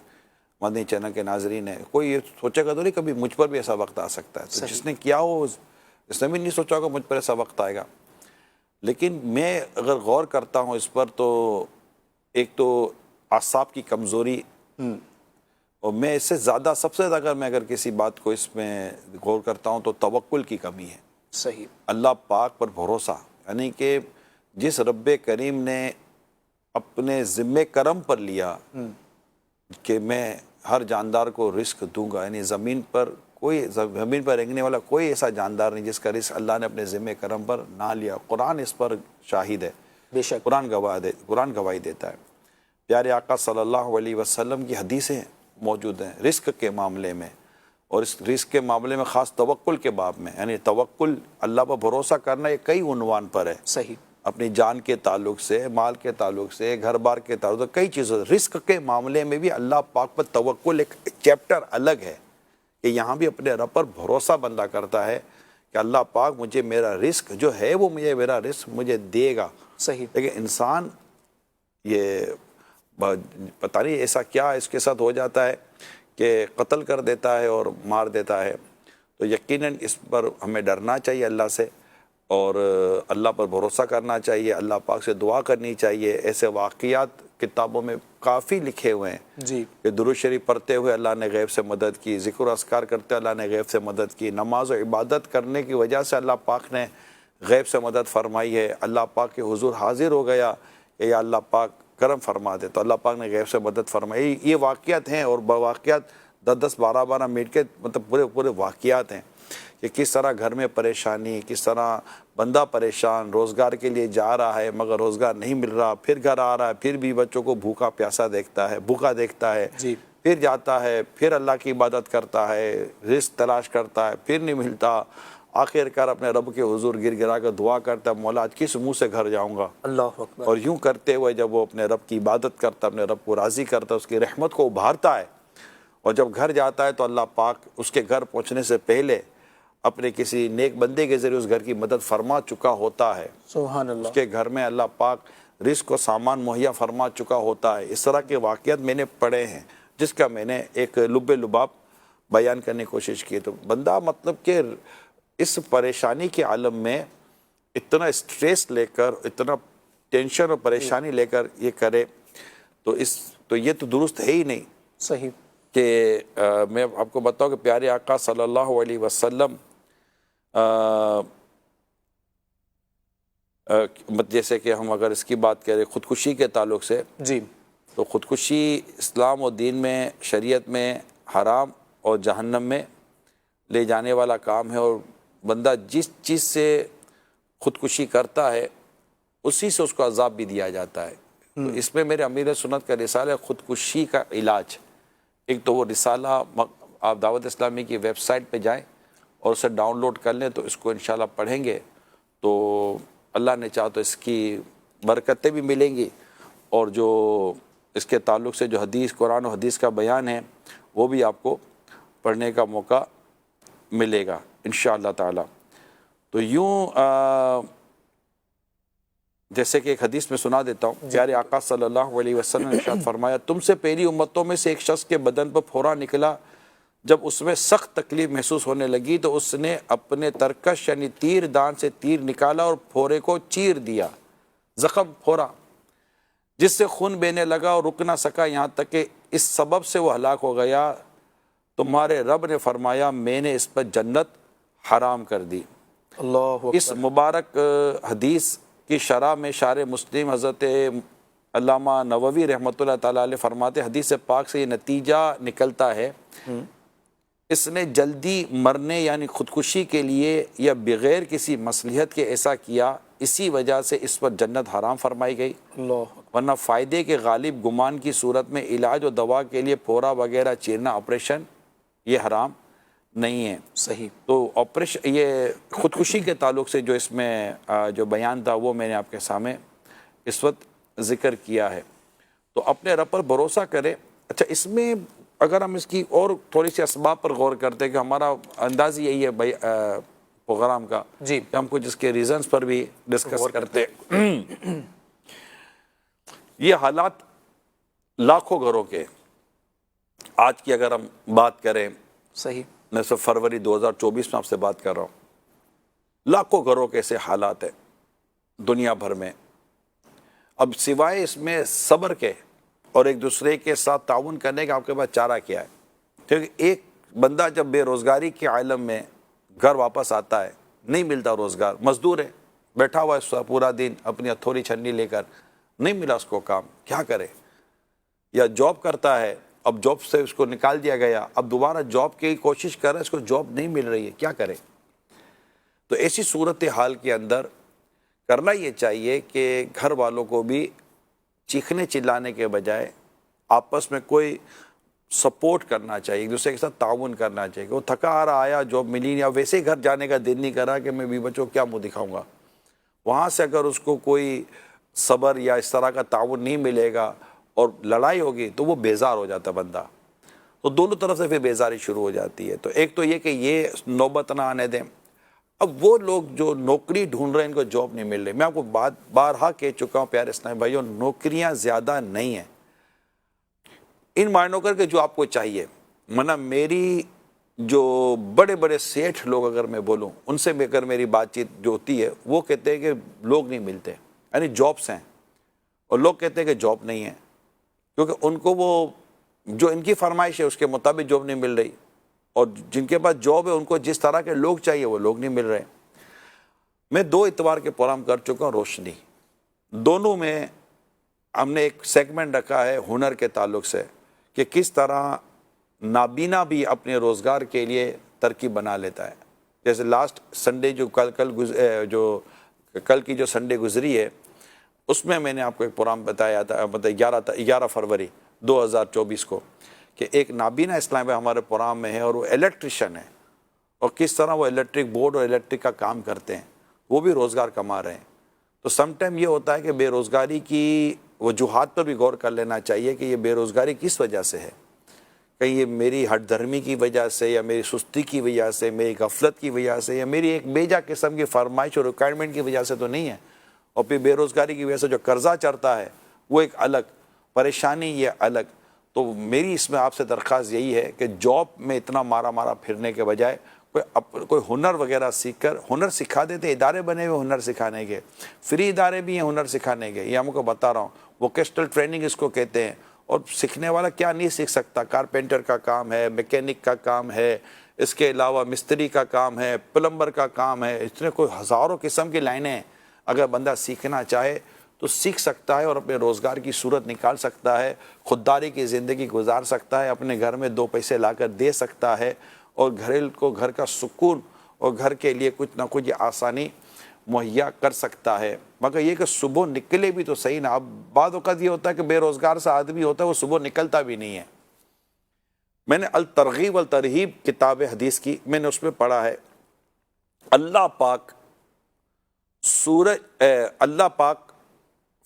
مدنی چینل کے ناظرین ہیں، کوئی یہ سوچے گا تو نہیں کبھی مجھ پر بھی ایسا وقت آ سکتا ہے۔ تو جس نے کیا ہو اس نے بھی نہیں سوچا ہوگا مجھ پر ایسا وقت آئے گا۔ لیکن میں اگر غور کرتا ہوں اس پر، تو ایک تو اعصاب کی کمزوری، اور میں اس سے زیادہ سب سے زیادہ اگر کسی بات کو اس میں غور کرتا ہوں تو توکل کی کمی ہے۔ صحیح۔ اللہ پاک پر بھروسہ، یعنی کہ جس رب کریم نے اپنے ذمہ کرم پر لیا کہ میں ہر جاندار کو رزق دوں گا، یعنی زمین پر رہنے والا کوئی ایسا جاندار نہیں جس کا رزق اللہ نے اپنے ذمہ کرم پر نہ لیا۔ قرآن اس پر شاہد ہے، بے شک، قرآن گواہی دیتا ہے۔ پیارے آقا صلی اللہ علیہ وسلم کی حدیثیں موجود ہیں رزق کے معاملے میں، اور اس رزق کے معاملے میں خاص توکل کے باب میں، یعنی توکل اللہ پر بھروسہ کرنا، یہ کئی عنوان پر ہے۔ صحیح۔ اپنی جان کے تعلق سے، مال کے تعلق سے، گھر بار کے تعلق سے، کئی چیزوں سے۔ رزق کے معاملے میں بھی اللہ پاک پر توکل ایک چیپٹر الگ ہے، کہ یہاں بھی اپنے رب پر بھروسہ بندہ کرتا ہے کہ اللہ پاک مجھے میرا رزق جو ہے وہ میرا رزق مجھے دے گا۔ صحیح۔ لیکن انسان یہ پتہ نہیں ایسا کیا اس کے ساتھ ہو جاتا ہے کہ قتل کر دیتا ہے اور مار دیتا ہے۔ تو یقیناً اس پر ہمیں ڈرنا چاہیے اللہ سے، اور اللہ پر بھروسہ کرنا چاہیے، اللہ پاک سے دعا کرنی چاہیے۔ ایسے واقعات کتابوں میں کافی لکھے ہوئے ہیں جی، کہ درود شریف پڑھتے ہوئے اللہ نے غیب سے مدد کی، ذکر و اذکار کرتے ہوئے اللہ نے غیب سے مدد کی، نماز و عبادت کرنے کی وجہ سے اللہ پاک نے غیب سے مدد فرمائی ہے۔ اللہ پاک کے حضور حاضر ہو گیا کہ یا اللہ پاک کرم فرما دے، تو اللہ پاک نے غیب سے مدد فرمائی۔ یہ واقعات ہیں، اور واقعات 10-10 12-12 منٹ کے مطلب پورے واقعات ہیں کہ کس طرح گھر میں پریشانی، کس طرح بندہ پریشان، روزگار کے لیے جا رہا ہے مگر روزگار نہیں مل رہا، پھر گھر آ رہا ہے، پھر بھی بچوں کو بھوکا پیاسا دیکھتا ہے، بھوکا دیکھتا ہے، جی، پھر جاتا ہے، پھر اللہ کی عبادت کرتا ہے، رزق تلاش کرتا ہے، پھر نہیں ملتا، آخر کار اپنے رب کے حضور گر گرا کر دعا کرتا ہے، مولا آج کس منہ سے گھر جاؤں گا؟ اللہ اکبر، اور یوں کرتے ہوئے جب وہ اپنے رب کی عبادت کرتا ہے، اپنے رب کو راضی کرتا ہے، اس کی رحمت کو ابھارتا ہے، اور جب گھر جاتا ہے تو اللہ پاک اس کے گھر پہنچنے سے پہلے اپنے کسی نیک بندے کے ذریعے اس گھر کی مدد فرما چکا ہوتا ہے، سبحان اس اللہ، کے گھر میں اللہ پاک رزق و سامان مہیا فرما چکا ہوتا ہے۔ اس طرح کے واقعات میں نے پڑھے ہیں جس کا میں نے ایک لب لباب بیان کرنے کی کوشش کی۔ تو بندہ مطلب کہ اس پریشانی کے عالم میں اتنا اسٹریس لے کر، اتنا ٹینشن اور پریشانی لے کر یہ کرے تو یہ تو درست ہے ہی نہیں صحیح، کہ میں آپ کو بتاؤں کہ پیارے آقا صلی اللہ علیہ وسلم جیسے کہ ہم اگر اس کی بات کریں خودکشی کے تعلق سے، جی، تو خودکشی اسلام و دین میں، شریعت میں حرام اور جہنم میں لے جانے والا کام ہے، اور بندہ جس چیز سے خودکشی کرتا ہے اسی سے اس کو عذاب بھی دیا جاتا ہے۔ تو اس میں میرے امیر سنت کا رسالہ ہے خودکشی کا علاج۔ ایک تو وہ رسالہ آپ دعوت اسلامی کی ویب سائٹ پہ جائیں اور اسے ڈاؤن لوڈ کر لیں، تو اس کو انشاءاللہ پڑھیں گے تو اللہ نے چاہا تو اس کی برکتیں بھی ملیں گی، اور جو اس کے تعلق سے جو حدیث، قرآن و حدیث کا بیان ہے وہ بھی آپ کو پڑھنے کا موقع ملے گا انشاءاللہ تعالی۔ تو یوں جیسے کہ ایک حدیث میں سنا دیتا ہوں، پیارے آقا صلی اللہ علیہ وسلم نے ارشاد فرمایا، تم سے پہلی امتوں میں سے ایک شخص کے بدن پر پھوڑا نکلا، جب اس میں سخت تکلیف محسوس ہونے لگی تو اس نے اپنے ترکش یعنی تیر دان سے تیر نکالا اور پھوڑے کو چیر دیا، زخم پھوڑا جس سے خون بہنے لگا اور رک نہ سکا، یہاں تک کہ اس سبب سے وہ ہلاک ہو گیا۔ تمہارے رب نے فرمایا میں نے اس پر جنت حرام کر دی۔ اللہ اکبر، اس مبارک حدیث کی شرح میں شارح مسلم حضرت علامہ نووی رحمۃ اللہ تعالیٰ علیہ فرماتے، حدیث پاک سے یہ نتیجہ نکلتا ہے اس نے جلدی مرنے یعنی خودکشی کے لیے یا بغیر کسی مصلحت کے ایسا کیا، اسی وجہ سے اس پر جنت حرام فرمائی گئی، اللہ اکبر، ورنہ فائدے کے غالب گمان کی صورت میں علاج و دوا کے لیے پھوڑا وغیرہ چیرنا آپریشن یہ حرام نہیں ہے۔ صحیح، تو آپریشن یہ خودکشی کے تعلق سے جو اس میں جو بیان تھا وہ میں نے آپ کے سامنے اس وقت ذکر کیا ہے۔ تو اپنے رب پر بھروسہ کرے۔ اچھا، اس میں اگر ہم اس کی اور تھوڑی سی اسباب پر غور کرتے کہ ہمارا انداز یہی ہے پروگرام کا جی، کہ ہم کچھ اس کے ریزنز پر بھی ڈسکس کرتے۔ یہ حالات لاکھوں گھروں کے آج کی اگر ہم بات کریں، صحیح، میں صرف فروری 2024 میں آپ سے بات کر رہا ہوں، لاکھوں گھروں کے ایسے حالات ہیں دنیا بھر میں۔ اب سوائے اس میں صبر کے اور ایک دوسرے کے ساتھ تعاون کرنے کا آپ کے پاس چارہ کیا ہے؟ کیونکہ ایک بندہ جب بے روزگاری کے عالم میں گھر واپس آتا ہے، نہیں ملتا روزگار، مزدور ہے، بیٹھا ہوا ہے پورا دن اپنی ہتھوڑی چھنی لے کر، نہیں ملا اس کو کام، کیا کرے؟ یا جاب کرتا ہے، اب جاب سے اس کو نکال دیا گیا، اب دوبارہ جاب کی کوشش کر رہا ہے، اس کو جاب نہیں مل رہی ہے، کیا کرے؟ تو ایسی صورتحال کے اندر کرنا یہ چاہیے کہ گھر والوں کو بھی چیخنے چلانے کے بجائے آپس میں کوئی سپورٹ کرنا چاہیے، ایک دوسرے کے ساتھ تعاون کرنا چاہیے کہ وہ تھکا آ رہا آیا، جاب ملی نہیں، یا ویسے ہی گھر جانے کا دل نہیں کر رہا کہ میں بھی بچوں کو کیا منہ دکھاؤں گا، وہاں سے اگر اس کو کوئی صبر یا اس طرح کا تعاون نہیں ملے گا اور لڑائی ہوگی تو وہ بیزار ہو جاتا بندہ، تو دونوں طرف سے پھر بیزاری شروع ہو جاتی ہے۔ تو ایک تو یہ کہ یہ نوبت نہ آنے دیں۔ اب وہ لوگ جو نوکری ڈھونڈ رہے ہیں، ان کو جاب نہیں مل رہی، میں آپ کو بارہا کہہ چکا ہوں پیارے اسلامی بھائیوں، نوکریاں زیادہ نہیں ہیں ان معنوں کر کے جو آپ کو چاہیے، ورنہ میری جو بڑے بڑے سیٹھ لوگ اگر میں بولوں ان سے اگر میری بات چیت جو ہوتی ہے، وہ کہتے ہیں کہ لوگ نہیں ملتے، یعنی جابس ہیں، اور لوگ کہتے ہیں کہ جاب نہیں ہے، کیونکہ ان کو وہ جو ان کی فرمائش ہے اس کے مطابق جاب نہیں مل رہی، اور جن کے پاس جاب ہے ان کو جس طرح کے لوگ چاہیے وہ لوگ نہیں مل رہے۔ میں 2 اتوار کے پروگرام کر چکا ہوں روشنی، دونوں میں ہم نے ایک سیگمنٹ رکھا ہے ہنر کے تعلق سے کہ کس طرح نابینا بھی اپنے روزگار کے لیے ترکیب بنا لیتا ہے، جیسے لاسٹ سنڈے جو کل کی جو سنڈے گزری ہے اس میں نے آپ کو ایک پروگرام بتایا تھا، مطلب 11 فروری 2024 کو، کہ ایک نابینا اسلام بھائی ہمارے پروگرام میں ہے اور وہ الیکٹریشین ہے، اور کس طرح وہ الیکٹرک بورڈ اور الیکٹرک کا کام کرتے ہیں، وہ بھی روزگار کما رہے ہیں۔ تو سم ٹائم یہ ہوتا ہے کہ بے روزگاری کی وجوہات پر بھی غور کر لینا چاہیے کہ یہ بے روزگاری کس وجہ سے ہے۔ کہیں یہ میری ہٹ دھرمی کی وجہ سے، یا میری سستی کی وجہ سے، میری غفلت کی وجہ سے، یا میری ایک بیجا قسم کی فرمائش اور ریکوائرمنٹ کی وجہ سے تو نہیں ہے۔ اور پھر بے روزگاری کی وجہ سے جو قرضہ چڑھتا ہے وہ ایک الگ پریشانی، یہ الگ۔ تو میری اس میں آپ سے درخواست یہی ہے کہ جاب میں اتنا مارا پھرنے کے بجائے کوئی ہنر وغیرہ سیکھ کر، ہنر سکھا دیتے ہیں، ادارے بنے ہوئے ہنر سکھانے کے، فری ادارے بھی ہیں ہنر سکھانے کے، یہ ہم کو بتا رہا ہوں، ووکیشنل ٹریننگ اس کو کہتے ہیں۔ اور سیکھنے والا کیا نہیں سیکھ سکتا، کارپینٹر کا کام ہے، میکینک کا کام ہے، اس کے علاوہ مستری کا کام ہے، پلمبر کا کام ہے، اس میں کوئی ہزاروں قسم کی لائنیں ہیں۔ اگر بندہ سیکھنا چاہے تو سیکھ سکتا ہے اور اپنے روزگار کی صورت نکال سکتا ہے، خودداری کی زندگی گزار سکتا ہے، اپنے گھر میں 2 پیسے لا کر دے سکتا ہے، اور گھر کا سکون اور گھر کے لیے کچھ نہ کچھ آسانی مہیا کر سکتا ہے۔ مگر یہ کہ صبح نکلے بھی تو صحیح نا۔ اب بعض اوقات یہ ہوتا ہے کہ بے روزگار سے آدمی ہوتا ہے وہ صبح نکلتا بھی نہیں ہے۔ میں نے الترغیب والترہیب کتاب حدیث کی، میں نے اس میں پڑھا ہے اللہ پاک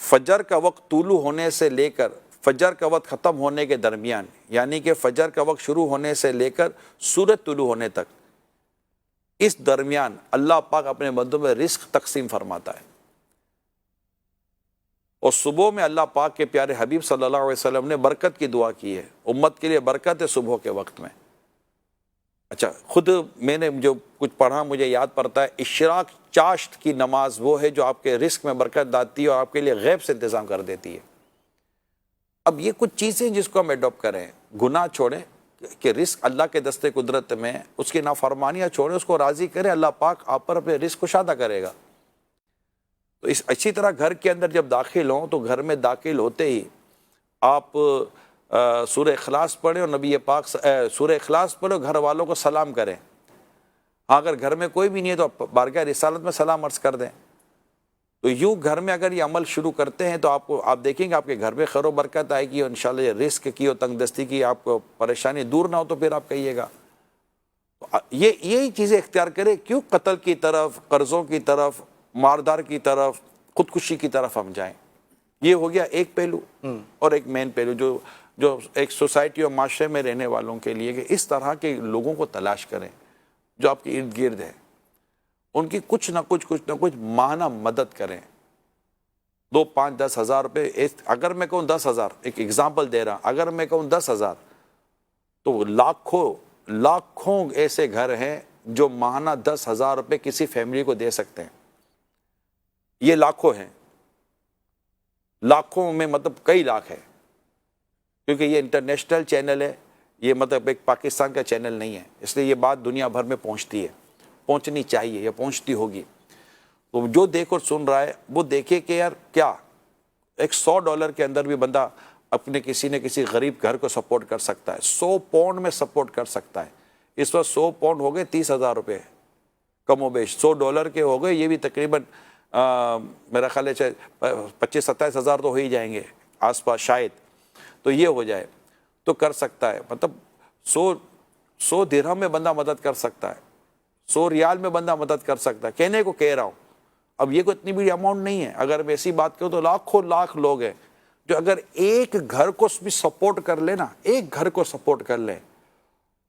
فجر کا وقت طلوع ہونے سے لے کر فجر کا وقت ختم ہونے کے درمیان، یعنی کہ فجر کا وقت شروع ہونے سے لے کر سورج طلوع ہونے تک، اس درمیان اللہ پاک اپنے بندوں میں رزق تقسیم فرماتا ہے۔ اور صبح میں اللہ پاک کے پیارے حبیب صلی اللہ علیہ وسلم نے برکت کی دعا کی ہے، امت کے لیے برکت ہے صبح کے وقت میں۔ اچھا، خود میں نے جو کچھ پڑھا مجھے یاد پڑتا ہے، اشراق چاشت کی نماز وہ ہے جو آپ کے رزق میں برکت لاتی ہے اور آپ کے لیے غیب سے انتظام کر دیتی ہے۔ اب یہ کچھ چیزیں جس کو ہم ایڈاپٹ کریں، گناہ چھوڑیں کہ رزق اللہ کے دستے قدرت میں، اس کی نافرمانیاں چھوڑیں، اس کو راضی کریں، اللہ پاک آپ پر اپنے رزق کشادہ کرے گا۔ تو اسی طرح گھر کے اندر جب داخل ہوں تو گھر میں داخل ہوتے ہی آپ سورہ اخلاص پڑھیں اور نبی پاک سورہ اخلاص پڑھیں اور گھر والوں کو سلام کریں۔ ہاں، اگر گھر میں کوئی بھی نہیں ہے تو بارگاہ رسالت میں سلام عرض کر دیں۔ تو یوں گھر میں اگر یہ عمل شروع کرتے ہیں تو آپ دیکھیں گے آپ کے گھر میں خیر و برکت آئے گی، اور انشاءاللہ یہ رزق کی اور تنگ دستی کی آپ کو پریشانی دور نہ ہو تو پھر آپ کہیے گا۔ یہی چیزیں اختیار کریں، کیوں قتل کی طرف، قرضوں کی طرف، ماردار کی طرف، خودکشی کی طرف ہم جائیں۔ یہ ہو گیا ایک پہلو۔ اور ایک مین پہلو جو ایک سوسائٹی اور معاشرے میں رہنے والوں کے لیے، کہ اس طرح کے لوگوں کو تلاش کریں جو آپ کے ارد گرد ہیں، ان کی کچھ نہ کچھ ماہانہ مدد کریں۔ 2، 5، 10 ہزار روپے، اگر میں کہوں 10,000، ایک ایگزامپل دے رہا، اگر میں کہوں 10,000 تو لاکھوں ایسے گھر ہیں جو ماہانہ 10,000 روپے کسی فیملی کو دے سکتے ہیں۔ یہ لاکھوں ہیں، لاکھوں میں مطلب کئی لاکھ ہے، کیونکہ یہ انٹرنیشنل چینل ہے، یہ مطلب ایک پاکستان کا چینل نہیں ہے، اس لیے یہ بات دنیا بھر میں پہنچتی ہے، پہنچنی چاہیے یا پہنچتی ہوگی۔ تو جو دیکھ اور سن رہا ہے وہ دیکھے کہ یار کیا ایک $100 کے اندر بھی بندہ اپنے کسی نہ کسی غریب گھر کو سپورٹ کر سکتا ہے، 100 پاؤنڈ میں سپورٹ کر سکتا ہے۔ اس وقت 100 پاؤنڈ ہو گئے 30,000 روپے، کم و بیش $100 کے ہو گئے، یہ بھی تقریباً میرا خیال ہے 25-27 ہزار تو ہو ہی جائیں گے آس پاس شاید، تو یہ ہو جائے تو کر سکتا ہے۔ مطلب 100 درہم میں بندہ مدد کر سکتا ہے، 100 ریال میں بندہ مدد کر سکتا ہے، کہنے کو کہہ رہا ہوں۔ اب یہ کوئی اتنی بڑی اماؤنٹ نہیں ہے، اگر میں ایسی بات کروں تو لاکھوں لاکھ لوگ ہیں جو اگر ایک گھر کو بھی سپورٹ کر لے نا، ایک گھر کو سپورٹ کر لیں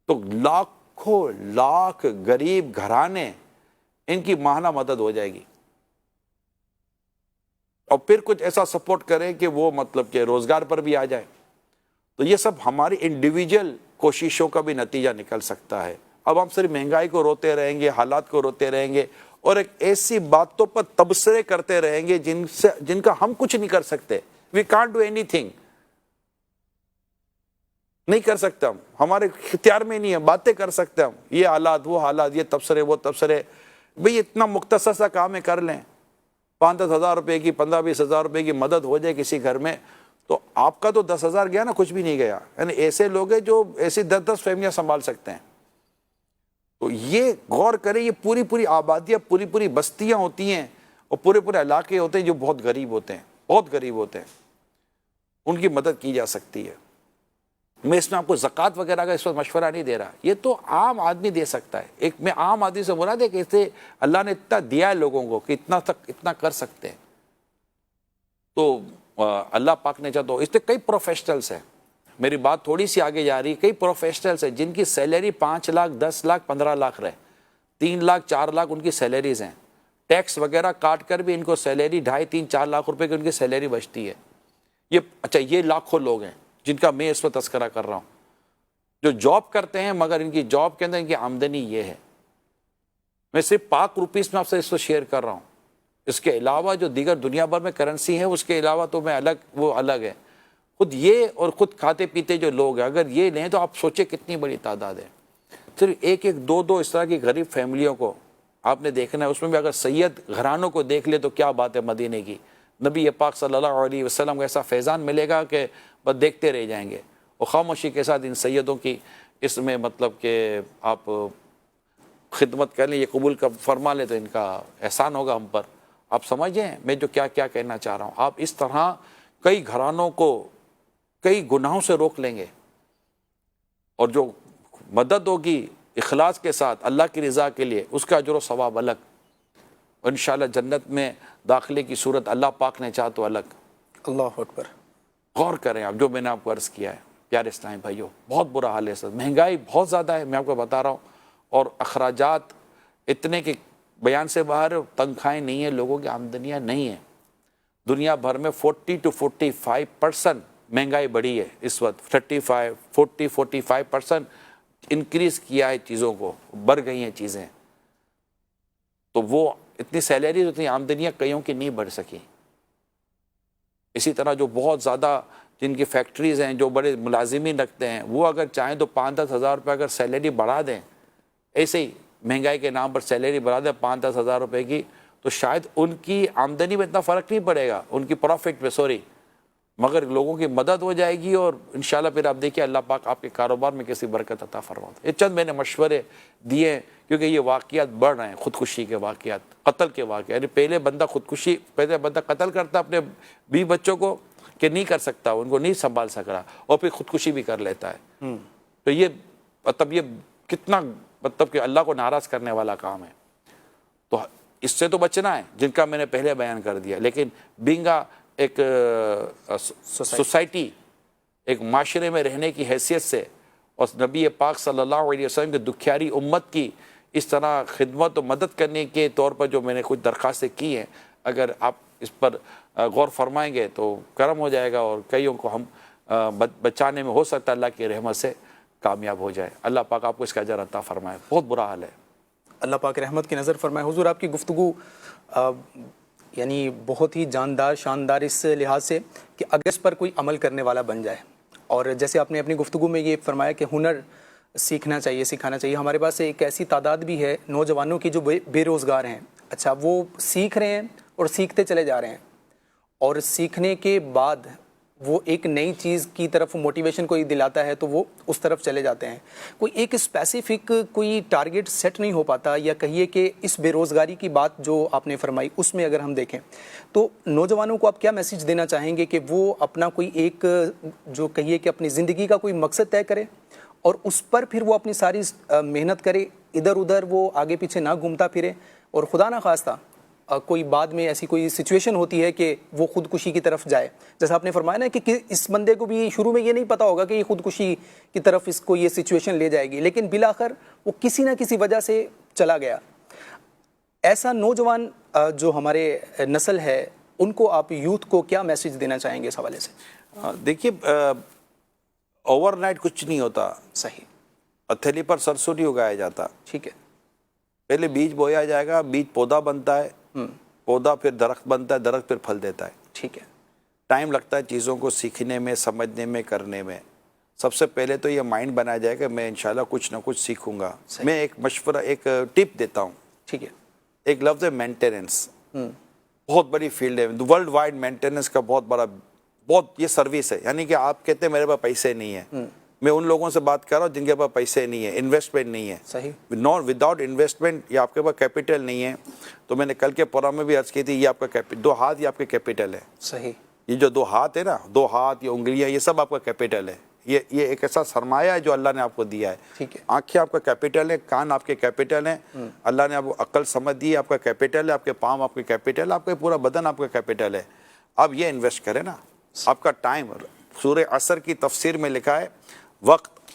تو لاکھوں لاکھ غریب گھرانے ان کی ماہانہ مدد ہو جائے گی۔ اور پھر کچھ ایسا سپورٹ کریں کہ وہ مطلب کہ روزگار پر بھی آ جائے۔ تو یہ سب ہماری انڈیویجول کوششوں کا بھی نتیجہ نکل سکتا ہے۔ اب ہم صرف مہنگائی کو روتے رہیں گے، حالات کو روتے رہیں گے، اور ایک ایسی باتوں پر تبصرے کرتے رہیں گے جن کا ہم کچھ نہیں کر سکتے۔ وی کانٹ ڈو اینی تھنگ، نہیں کر سکتے ہم، ہمارے اختیار میں نہیں ہے، باتیں کر سکتے ہم، یہ حالات وہ حالات، یہ تبصرے وہ تبصرے۔ بھئی اتنا مختصر سا کام ہے، کر لیں، 5-10 ہزار روپے کی، 15-20 ہزار روپے کی مدد ہو جائے کسی گھر میں، تو آپ کا تو 10,000 گیا نا، کچھ بھی نہیں گیا۔ یعنی ایسے لوگ ہیں جو ایسی 10 فیملیاں سنبھال سکتے ہیں۔ تو یہ غور کریں، یہ پوری پوری آبادیاں، پوری پوری بستیاں ہوتی ہیں اور پورے پورے علاقے ہوتے ہیں جو بہت غریب ہوتے ہیں، بہت غریب ہوتے ہیں، ان کی مدد کی جا سکتی ہے۔ میں اس میں آپ کو زکوٰۃ وغیرہ کا اس وقت مشورہ نہیں دے رہا، یہ تو عام آدمی دے سکتا ہے۔ ایک میں عام آدمی سے مراد ہے کہ اسے اللہ نے اتنا دیا ہے لوگوں کو کہ اتنا تک اتنا کر سکتے ہیں، تو اللہ پاک نے چاہا تو اس میں کئی پروفیشنلز ہیں، میری بات تھوڑی سی آگے جا رہی ہے، کئی پروفیشنلز ہیں جن کی سیلری 5 لاکھ 10 لاکھ 15 لاکھ رہے، 3 لاکھ 4 لاکھ ان کی سیلریز ہیں، ٹیکس وغیرہ کاٹ کر بھی ان کو سیلری 2.5 3 4 لاکھ روپے کی ان کی سیلری بچتی ہے۔ یہ اچھا، یہ لاکھوں لوگ ہیں جن کا میں اس وقت تذکرہ کر رہا ہوں، جو جاب کرتے ہیں مگر ان کی جاب کے اندر ان کی آمدنی یہ ہے۔ میں صرف پاک روپیز میں آپ سے اس کو شیئر کر رہا ہوں، اس کے علاوہ جو دیگر دنیا بھر میں کرنسی ہے اس کے علاوہ تو میں وہ الگ ہے۔ خود یہ اور خود کھاتے پیتے جو لوگ ہیں اگر یہ لیں تو آپ سوچیں کتنی بڑی تعداد ہے۔ صرف ایک ایک دو دو اس طرح کی غریب فیملیوں کو آپ نے دیکھنا ہے، اس میں بھی اگر سید گھرانوں کو دیکھ لے تو کیا بات ہے مدینے کی۔ نبی پاک صلی اللہ علیہ وسلم کو ایسا فیضان ملے گا کہ بس دیکھتے رہ جائیں گے، اور خاموشی کے ساتھ ان سیدوں کی اس میں مطلب کہ آپ خدمت کر لیں، یہ قبول فرما لیں تو ان کا احسان ہوگا ہم پر۔ آپ سمجھیں میں جو کیا کیا کہنا چاہ رہا ہوں، آپ اس طرح کئی گھرانوں کو کئی گناہوں سے روک لیں گے، اور جو مدد ہوگی اخلاص کے ساتھ اللہ کی رضا کے لیے اس کا اجر و ثواب الگ، اور انشاءاللہ جنت میں داخلے کی صورت اللہ پاک نے چاہ تو الگ۔ اللہ اکبر۔ غور کریں آپ جو میں نے آپ کو عرض کیا ہے پیارے اسلامی بھائیوں، بہت برا حال ہے سر، مہنگائی بہت زیادہ ہے میں آپ کو بتا رہا ہوں، اور اخراجات اتنے کہ بیان سے باہر، تنخواہیں نہیں ہیں، لوگوں کی آمدنیاں نہیں ہیں۔ دنیا بھر میں 40 to 45% مہنگائی بڑھی ہے اس وقت، 45% انکریز کیا ہے چیزوں کو، بڑھ گئی ہیں چیزیں، تو وہ اتنی سیلریز اتنی آمدنیاں کئیوں کی نہیں بڑھ سکی۔ اسی طرح جو بہت زیادہ جن کی فیکٹریز ہیں، جو بڑے ملازمین رکھتے ہیں، وہ اگر چاہیں تو 5-10 ہزار روپے اگر سیلری بڑھا دیں، ایسے ہی مہنگائی کے نام پر سیلری بڑھا دیں 5-10 ہزار روپے کی، تو شاید ان کی آمدنی میں اتنا فرق نہیں پڑے گا، ان کی پروفٹ میں مگر لوگوں کی مدد ہو جائے گی، اور انشاءاللہ پھر آپ دیکھیے اللہ پاک آپ کے کاروبار میں کیسی برکت عطا فرماتا ہے۔ یہ چند میں نے مشورے دیے ہیں کیونکہ یہ واقعات بڑھ رہے ہیں، خودکشی کے واقعات، قتل کے واقعات، یعنی پہلے بندہ قتل کرتا اپنے 20 بچوں کو کہ نہیں کر سکتا، ان کو نہیں سنبھال سک رہا، اور پھر خودکشی بھی کر لیتا ہے۔ تو یہ کتنا کہ اللہ کو ناراض کرنے والا کام ہے۔ تو اس سے تو بچنا ہے جن کا میں نے پہلے بیان کر دیا، لیکن بینگا ایک سوسائٹی، ایک معاشرے میں رہنے کی حیثیت سے، اور نبی پاک صلی اللہ علیہ وسلم کی دکھیاری امت کی اس طرح خدمت و مدد کرنے کے طور پر جو میں نے کچھ درخواستیں کی ہیں، اگر آپ اس پر غور فرمائیں گے تو کرم ہو جائے گا، اور کئیوں کو ہم بچانے میں ہو سکتا ہے اللہ کی رحمت سے کامیاب ہو جائے۔ اللہ پاک آپ کو اس کا اجر عطا فرمائے، بہت برا حال ہے۔ اللہ پاک رحمت کی نظر فرمائے۔ حضور آپ کی گفتگو یعنی بہت ہی جاندار شاندار اس لحاظ سے کہ اگر اس پر کوئی عمل کرنے والا بن جائے، اور جیسے آپ نے اپنی گفتگو میں یہ فرمایا کہ ہنر سیکھنا چاہیے، سکھانا چاہیے۔ ہمارے پاس ایک ایسی تعداد بھی ہے نوجوانوں کی جو بے روزگار ہیں، اچھا وہ سیکھ رہے ہیں اور سیکھتے چلے جا رہے ہیں، اور سیکھنے کے بعد وہ ایک نئی چیز کی طرف موٹیویشن کوئی دلاتا ہے تو وہ اس طرف چلے جاتے ہیں۔ کوئی ایک اسپیسیفک کوئی ٹارگٹ سیٹ نہیں ہو پاتا، یا کہیے کہ اس بے روزگاری کی بات جو آپ نے فرمائی اس میں اگر ہم دیکھیں تو نوجوانوں کو آپ کیا میسیج دینا چاہیں گے کہ وہ اپنا کوئی ایک جو کہیے کہ اپنی زندگی کا کوئی مقصد طے کرے، اور اس پر پھر وہ اپنی ساری محنت کرے، ادھر ادھر وہ آگے پیچھے نہ گھومتا پھرے، اور خدا نہ خواستہ کوئی بعد میں ایسی کوئی سچویشن ہوتی ہے کہ وہ خودکشی کی طرف جائے، جیسا آپ نے فرمایا نا کہ اس بندے کو بھی شروع میں یہ نہیں پتا ہوگا کہ یہ خودکشی کی طرف اس کو یہ سچویشن لے جائے گی، لیکن بالآخر وہ کسی نہ کسی وجہ سے چلا گیا۔ ایسا نوجوان جو ہمارے نسل ہے ان کو آپ یوتھ کو کیا میسیج دینا چاہیں گے اس حوالے سے؟ دیکھیے اوور نائٹ کچھ نہیں ہوتا، صحیح، ہتھیلی پر سرسوں نہیں اگایا جاتا، ٹھیک ہے، پہلے بیج بویا جائے گا، بیج پودا بنتا ہے، پودا پھر درخت بنتا ہے، درخت پھر پھل دیتا ہے، ٹھیک ہے، ٹائم لگتا ہے چیزوں کو سیکھنے میں، سمجھنے میں، کرنے میں۔ سب سے پہلے تو یہ مائنڈ بنایا جائے کہ میں انشاءاللہ کچھ نہ کچھ سیکھوں گا۔ میں ایک مشورہ، ایک ٹپ دیتا ہوں، ٹھیک ہے، ایک لفظ ہے مینٹیننس، بہت بڑی فیلڈ ہے، ورلڈ وائڈ مینٹیننس کا بہت بڑا، بہت یہ سروس ہے، یعنی کہ آپ کہتے ہیں میرے پاس پیسے نہیں ہیں، میں ان لوگوں سے بات کر رہا ہوں جن کے پاس پیسے نہیں ہیں، انویسٹمنٹ نہیں ہے. صحیح. وداؤٹ انویسٹمنٹ یا آپ کے پاس کیپٹل نہیں ہے. تو میں نے کل کے پروگرام میں بھی عرض کی تھی، یہ آپ کا دو ہاتھ یہ آپ کے کیپٹل ہے. صحیح. یہ جو دو ہاتھ ہے نا، دو ہاتھ، یہ انگلیاں، یہ سب آپ کا کیپٹل ہے. یہ ایک ایسا سرمایہ ہے جو اللہ نے آپ کو دیا ہے. ٹھیک ہے. آنکھیں آپ کا کیپٹل ہے، کان آپ کے کیپٹل ہیں. اللہ نے آپ کو عقل سمجھ دی ہے، آپ کا کیپٹل ہے. آپ کے پاؤں آپ کے کیپٹل ہے، آپ کا پورا بدن آپ کا کیپٹل ہے. اب یہ انویسٹ کریں نا. آپ کا ٹائم، سورہ عصر کی تفسیر میں لکھا ہے وقت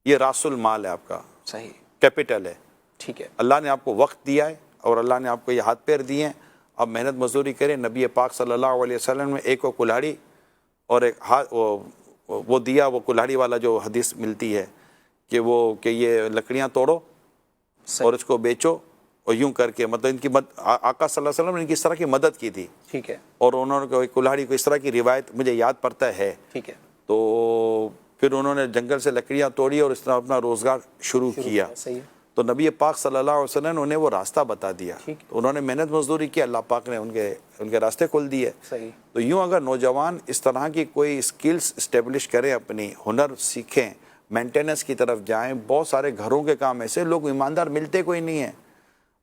یہ راس المال ہے، آپ کا صحیح کیپٹل ہے. ٹھیک ہے. اللہ نے آپ کو وقت دیا ہے اور اللہ نے آپ کو یہ ہاتھ پیر دیے ہیں. اب محنت مزدوری کریں. نبی پاک صلی اللہ علیہ وسلم نے ایک وہ کلاڑی اور ایک ہاتھ وہ دیا، وہ کلاڑی والا جو حدیث ملتی ہے کہ یہ لکڑیاں توڑو اور اس کو بیچو اور یوں کر کے، مطلب ان کی آقا صلی اللہ علیہ وسلم نے ان کی اس طرح کی مدد کی تھی. ٹھیک ہے. اور انہوں نے کلاڑی کو اس طرح کی روایت مجھے یاد پڑتا ہے. ٹھیک ہے. تو پھر انہوں نے جنگل سے لکڑیاں توڑی اور اس طرح اپنا روزگار شروع کیا. صحیح. تو نبی پاک صلی اللہ علیہ وسلم نے انہیں وہ راستہ بتا دیا. تو انہوں نے محنت مزدوری کی، اللہ پاک نے ان کے راستے کھول دیے. صحیح. تو یوں اگر نوجوان اس طرح کی کوئی اسکلز اسٹیبلش کریں، اپنی ہنر سیکھیں، مینٹیننس کی طرف جائیں. بہت سارے گھروں کے کام ایسے لوگ ایماندار ملتے کوئی نہیں ہیں.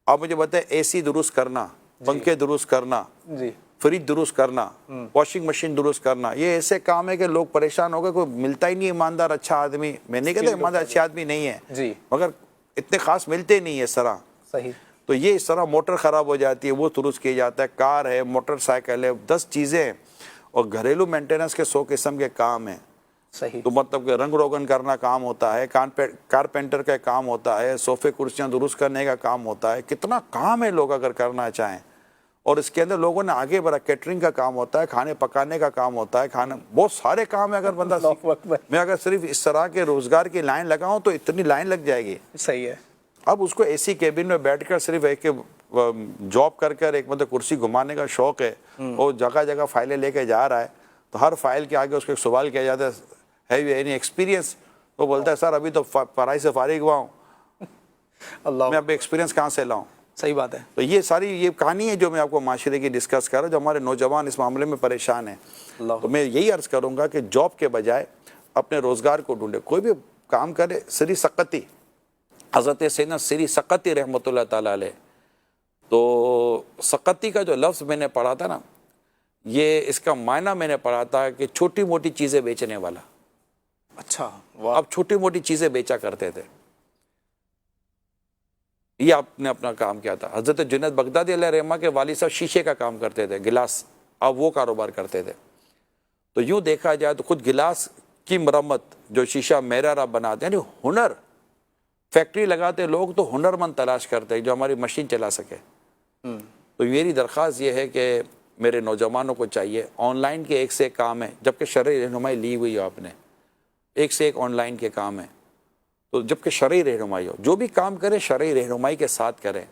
آپ مجھے بتائیں، اے سی درست کرنا، پنکھے درست کرنا، جی، فریج درست کرنا، واشنگ مشین درست کرنا، یہ ایسے کام ہے کہ لوگ پریشان ہو گئے. کوئی ملتا ہی نہیں ایماندار اچھا آدمی. میں نہیں کہتا ایماندار اچھے آدمی نہیں ہے، جی، مگر اتنے خاص ملتے نہیں ہیں اس طرح. صحیح. تو یہ اس طرح موٹر خراب ہو جاتی ہے، وہ درست کیا جاتا ہے. کار ہے، موٹر سائیکل ہے، 10 چیزیں ہیں. اور گھریلو مینٹیننس کے 100 قسم کے کام ہیں. صحیح. تو مطلب کہ رنگ روگن کرنا کام ہوتا ہے، کارپینٹر کا کام ہوتا ہے، صوفے کرسیاں درست کرنے کا کام ہوتا ہے. کتنا کام ہے لوگ اگر کرنا چاہیں. اور اس کے اندر لوگوں نے آگے بڑھا. کیٹرنگ کا کام ہوتا ہے، کھانے پکانے کا کام ہوتا ہے، بہت سارے کام ہے. اگر بندہ میں اگر صرف اس طرح کے روزگار کی لائن لگاؤں تو اتنی لائن لگ جائے گی. صحیح ہے. اب اس کو اے سی کیبن میں بیٹھ کر صرف ایک جاب کر ایک مطلب کرسی گھمانے کا شوق ہے، اور جگہ جگہ فائلیں لے کے جا رہا ہے. تو ہر فائل کے آگے اس کو ایک سوال کیا جاتا ہے، ہیو یو اینی ایکسپیرینس؟ وہ بولتا ہے سر ابھی تو پڑھائی سے فارغ ہوا ہوں، میں اب ایکسپیرینس کہاں سے لاؤں. صحیح بات ہے. تو یہ ساری یہ کہانی ہے جو میں آپ کو معاشرے کی ڈسکس کر رہا ہوں، جو ہمارے نوجوان اس معاملے میں پریشان ہیں. تو میں یہی عرض کروں گا کہ جاب کے بجائے اپنے روزگار کو ڈھونڈے. کوئی بھی کام کرے. سری سقطی، حضرت سیدنا سری سقطی رحمۃ اللہ تعالیٰ علیہ، تو سقطی کا جو لفظ میں نے پڑھا تھا نا، یہ اس کا معنی میں نے پڑھا تھا کہ چھوٹی موٹی چیزیں بیچنے والا. اچھا. اب چھوٹی موٹی چیزیں بیچا کرتے تھے. یہ آپ نے اپنا کام کیا تھا. حضرت جنید بغدادی علیہ رحمہ کے والد صاحب شیشے کا کام کرتے تھے، گلاس. اب وہ کاروبار کرتے تھے. تو یوں دیکھا جائے تو خود گلاس کی مرمت، جو شیشہ میرا بناتے ہیں، یعنی ہنر. فیکٹری لگاتے لوگ تو ہنرمند تلاش کرتے ہیں جو ہماری مشین چلا سکے. تو میری درخواست یہ ہے کہ میرے نوجوانوں کو چاہیے، آن لائن کے ایک سے ایک کام ہے، جبکہ شرعی رہنمائی لی ہوئی ہے آپ نے، ایک سے ایک آن لائن کے کام ہیں. تو جبکہ شرعی رہنمائی ہو، جو بھی کام کریں شرعی رہنمائی کے ساتھ کریں.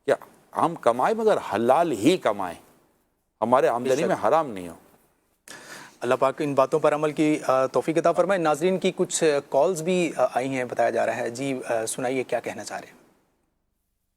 کیا ہم کمائیں مگر حلال ہی کمائیں، ہمارے آمدنی میں حرام نہیں ہو. اللہ پاک ان باتوں پر عمل کی توفیق عطا فرمائے. ناظرین کی کچھ کالز بھی آئی ہیں بتایا جا رہا ہے. جی سنائیے کیا کہنا چاہ رہے ہیں.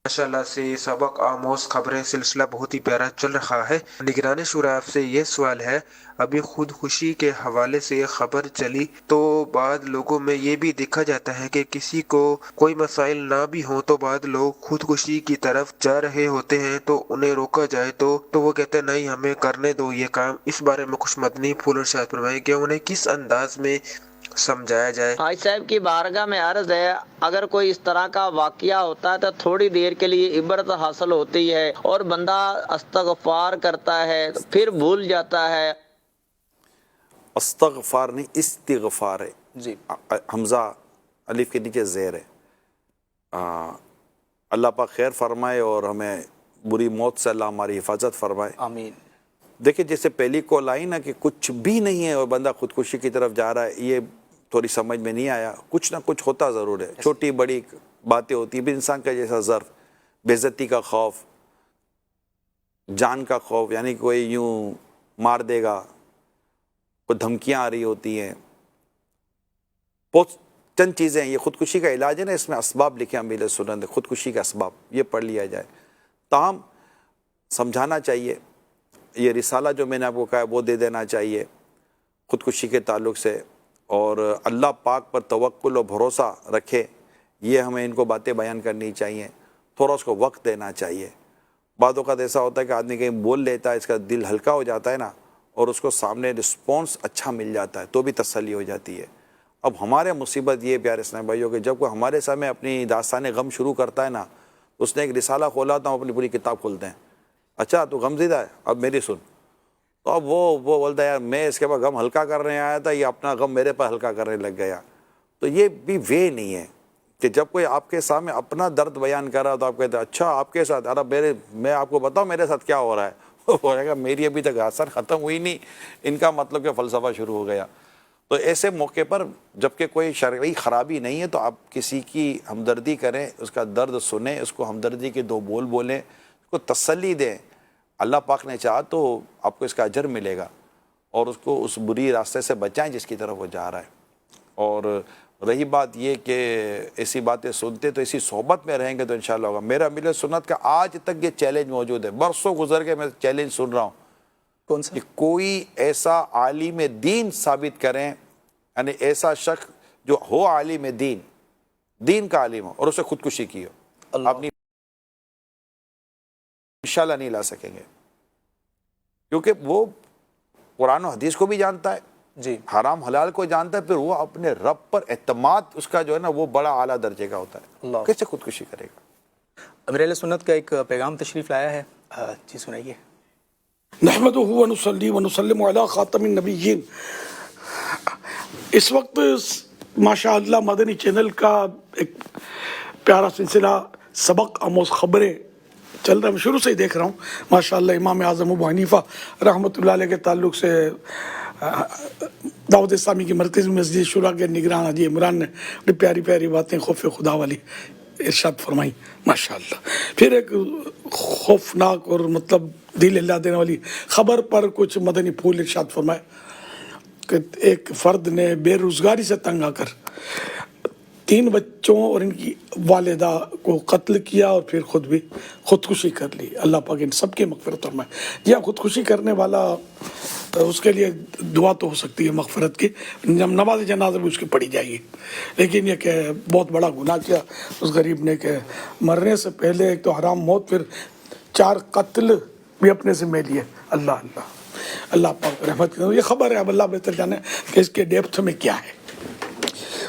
ماشاء اللہ سے سبق آموز خبریں سلسلہ بہت ہی پیارا چل رہا ہے. نگران شورا آپ سے یہ سوال ہے، ابھی خودکشی کے حوالے سے یہ خبر چلی تو بعض لوگوں میں یہ بھی دیکھا جاتا ہے کہ کسی کو کوئی مسائل نہ بھی ہوں تو بعض لوگ خودکشی کی طرف جا رہے ہوتے ہیں، تو انہیں روکا جائے تو وہ کہتے ہیں نہیں ہمیں کرنے دو یہ کام. اس بارے میں کچھ مدنی پھول ارشاد فرمائیں کہ انہیں کس انداز میں سمجھایا جائے. حاج صاحب کی بارگاہ میں عرض ہے، اگر کوئی اس طرح کا واقعہ ہوتا ہے تو تھوڑی دیر کے لیے عبرت حاصل ہوتی ہے اور بندہ استغفار کرتا ہے پھر بھول جاتا ہے. استغفار نہیں، استغفار ہے. جی، حمزہ الف کے نیچے زیر ہے. اللہ پاک خیر فرمائے اور ہمیں بری موت سے اللہ ہماری حفاظت فرمائے. آمین. دیکھیں جیسے پہلی کال آئی نا کہ کچھ بھی نہیں ہے اور بندہ خودکشی کی طرف جا رہا ہے، یہ تھوڑی سمجھ میں نہیں آیا. کچھ نہ کچھ ہوتا ضرور ہے، چھوٹی بڑی باتیں ہوتی ہیں. بھی انسان کا جیسا ظرف، بے عزتی کا خوف، جان کا خوف، یعنی کوئی یوں مار دے گا، کوئی دھمکیاں آ رہی ہوتی ہیں، بہت چند چیزیں. یہ خودکشی کا علاج ہے نا، اس میں اسباب لکھے امیر سنت نے، خودکشی کے اسباب، یہ پڑھ لیا جائے. تاہم سمجھانا چاہیے. یہ رسالہ جو میں نے آپ کو کہا وہ دے دینا چاہیے خودکشی کے تعلق سے. اور اللہ پاک پر توکل و بھروسہ رکھے، یہ ہمیں ان کو باتیں بیان کرنی چاہیے، تھوڑا اس کو وقت دینا چاہیے۔ بعض اوقات ایسا ہوتا ہے کہ آدمی کہیں بول لیتا ہے، اس کا دل ہلکا ہو جاتا ہے نا، اور اس کو سامنے رسپانس اچھا مل جاتا ہے تو بھی تسلی ہو جاتی ہے۔ اب ہمارے مصیبت یہ پیارے اسلام بھائیوں کہ جب کوئی ہمارے سامنے اپنی داستان غم شروع کرتا ہے نا، اس نے ایک رسالہ کھولا تو ہم اپنی پوری کتاب کھولتے ہیں، اچھا تو غم زدہ ہے، اب میری سن۔ تو اب وہ بولتا ہے یار میں اس کے بعد غم ہلکا کرنے آیا تھا، یہ اپنا غم میرے پر ہلکا کرنے لگ گیا۔ تو یہ بھی وے نہیں ہے کہ جب کوئی آپ کے سامنے اپنا درد بیان کر رہا تو آپ کہتے ہیں اچھا آپ کے ساتھ، ارے میں آپ کو بتاؤں میرے ساتھ کیا ہو رہا ہے، وہ بولے گا میری ابھی تک آسان ختم ہوئی نہیں، ان کا مطلب کہ فلسفہ شروع ہو گیا۔ تو ایسے موقع پر جب کہ کوئی شرعی خرابی نہیں ہے تو آپ کسی کی ہمدردی کریں، اس کا درد سنیں، اس کو ہمدردی کے دو بول بولیں، اس کو تسلی دیں۔ اللہ پاک نے چاہا تو آپ کو اس کا اجر ملے گا، اور اس کو اس بری راستے سے بچائیں جس کی طرف وہ جا رہا ہے۔ اور رہی بات یہ کہ ایسی باتیں سنتے تو اسی صحبت میں رہیں گے تو انشاءاللہ ہوگا۔ میرا امیر سنت کا آج تک یہ چیلنج موجود ہے، برسوں گزر کے میں چیلنج سن رہا ہوں کون سا؟ کہ کوئی ایسا عالم دین ثابت کریں، یعنی ایسا شخص جو ہو عالم دین کا عالم ہو اور اسے خودکشی کی ہو، اپنی انشاءاللہ نہیں لا سکیں گے، کیونکہ وہ قرآن و حدیث کو بھی جانتا ہے، جی حرام حلال کو جانتا ہے، پھر وہ اپنے رب پر اعتماد اس کا جو ہے نا وہ بڑا اعلیٰ درجے کا ہوتا ہے، اللہ۔ کیسے خودکشی کرے گا؟ امیر اہل سنت کا ایک پیغام تشریف لایا ہے، جی سنائیے۔ نحمدہ ونصلی ونسلم علی خاتم النبیین۔ اس وقت ماشاء اللہ مدنی چینل کا ایک پیارا سلسلہ سبق آموز خبریں چل رہا ہے، میں شروع سے ہی دیکھ رہا ہوں ماشاء اللہ۔ امام اعظم ابو حنیفہ رحمۃ اللہ علیہ کے تعلق سے دعوت اسلامی کی مرکزی مسجد شورا کے نگران حاجی عمران نے بڑی پیاری پیاری باتیں خوف خدا والی ارشاد فرمائی ماشاء اللہ۔ پھر ایک خوفناک اور مطلب دل ہلا دینے والی خبر پر کچھ مدنی پھول ارشاد فرمائے کہ ایک فرد نے بے روزگاری سے تنگ آ کر 3 بچوں اور ان کی والدہ کو قتل کیا اور پھر خود بھی خودکشی کر لی۔ اللہ پاک ان سب کی مغفرت فرمائے۔ جی ہاں، خودکشی کرنے والا اس کے لیے دعا تو ہو سکتی ہے مغفرت کی، جب نماز جنازہ بھی اس کی پڑھی جائے گی، لیکن یہ کہ بہت بڑا گناہ کیا اس غریب نے کہ مرنے سے پہلے ایک تو حرام موت، پھر 4 قتل بھی اپنے ذمہ لیے۔ اللہ پاک رحمت کرے۔ یہ خبر ہے، اب اللہ بہتر جانے کہ اس کے ڈیپتھ میں کیا ہے۔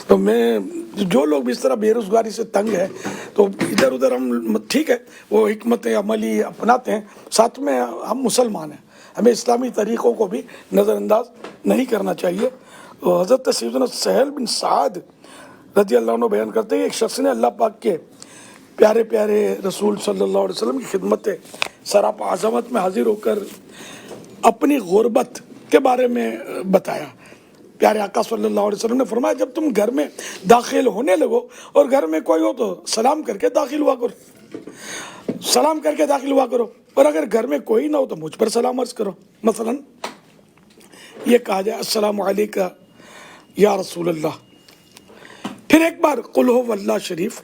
تو میں جو لوگ بھی اس طرح بے روزگاری سے تنگ ہے تو ادھر ادھر ہم ٹھیک ہے وہ حکمت عملی اپناتے ہیں، ساتھ میں ہم مسلمان ہیں، ہمیں اسلامی طریقوں کو بھی نظر انداز نہیں کرنا چاہیے۔ حضرت سیدنا سہل بن سعد رضی اللہ عنہ بیان کرتے ہیں ایک شخص نے اللہ پاک کے پیارے پیارے رسول صلی اللہ علیہ وسلم کی خدمت سراپا عظمت میں حاضر ہو کر اپنی غربت کے بارے میں بتایا۔ پیارے آقا صلی اللہ علیہ وسلم نے فرمایا جب تم گھر میں داخل ہونے لگو اور گھر میں کوئی ہو تو سلام کر کے داخل ہوا کرو، اور اگر گھر میں کوئی نہ ہو تو مجھ پر سلام عرض کرو۔ مثلا یہ کہا جائے السلام علیکہ یا رسول اللہ، پھر ایک بار قل ہو واللہ شریف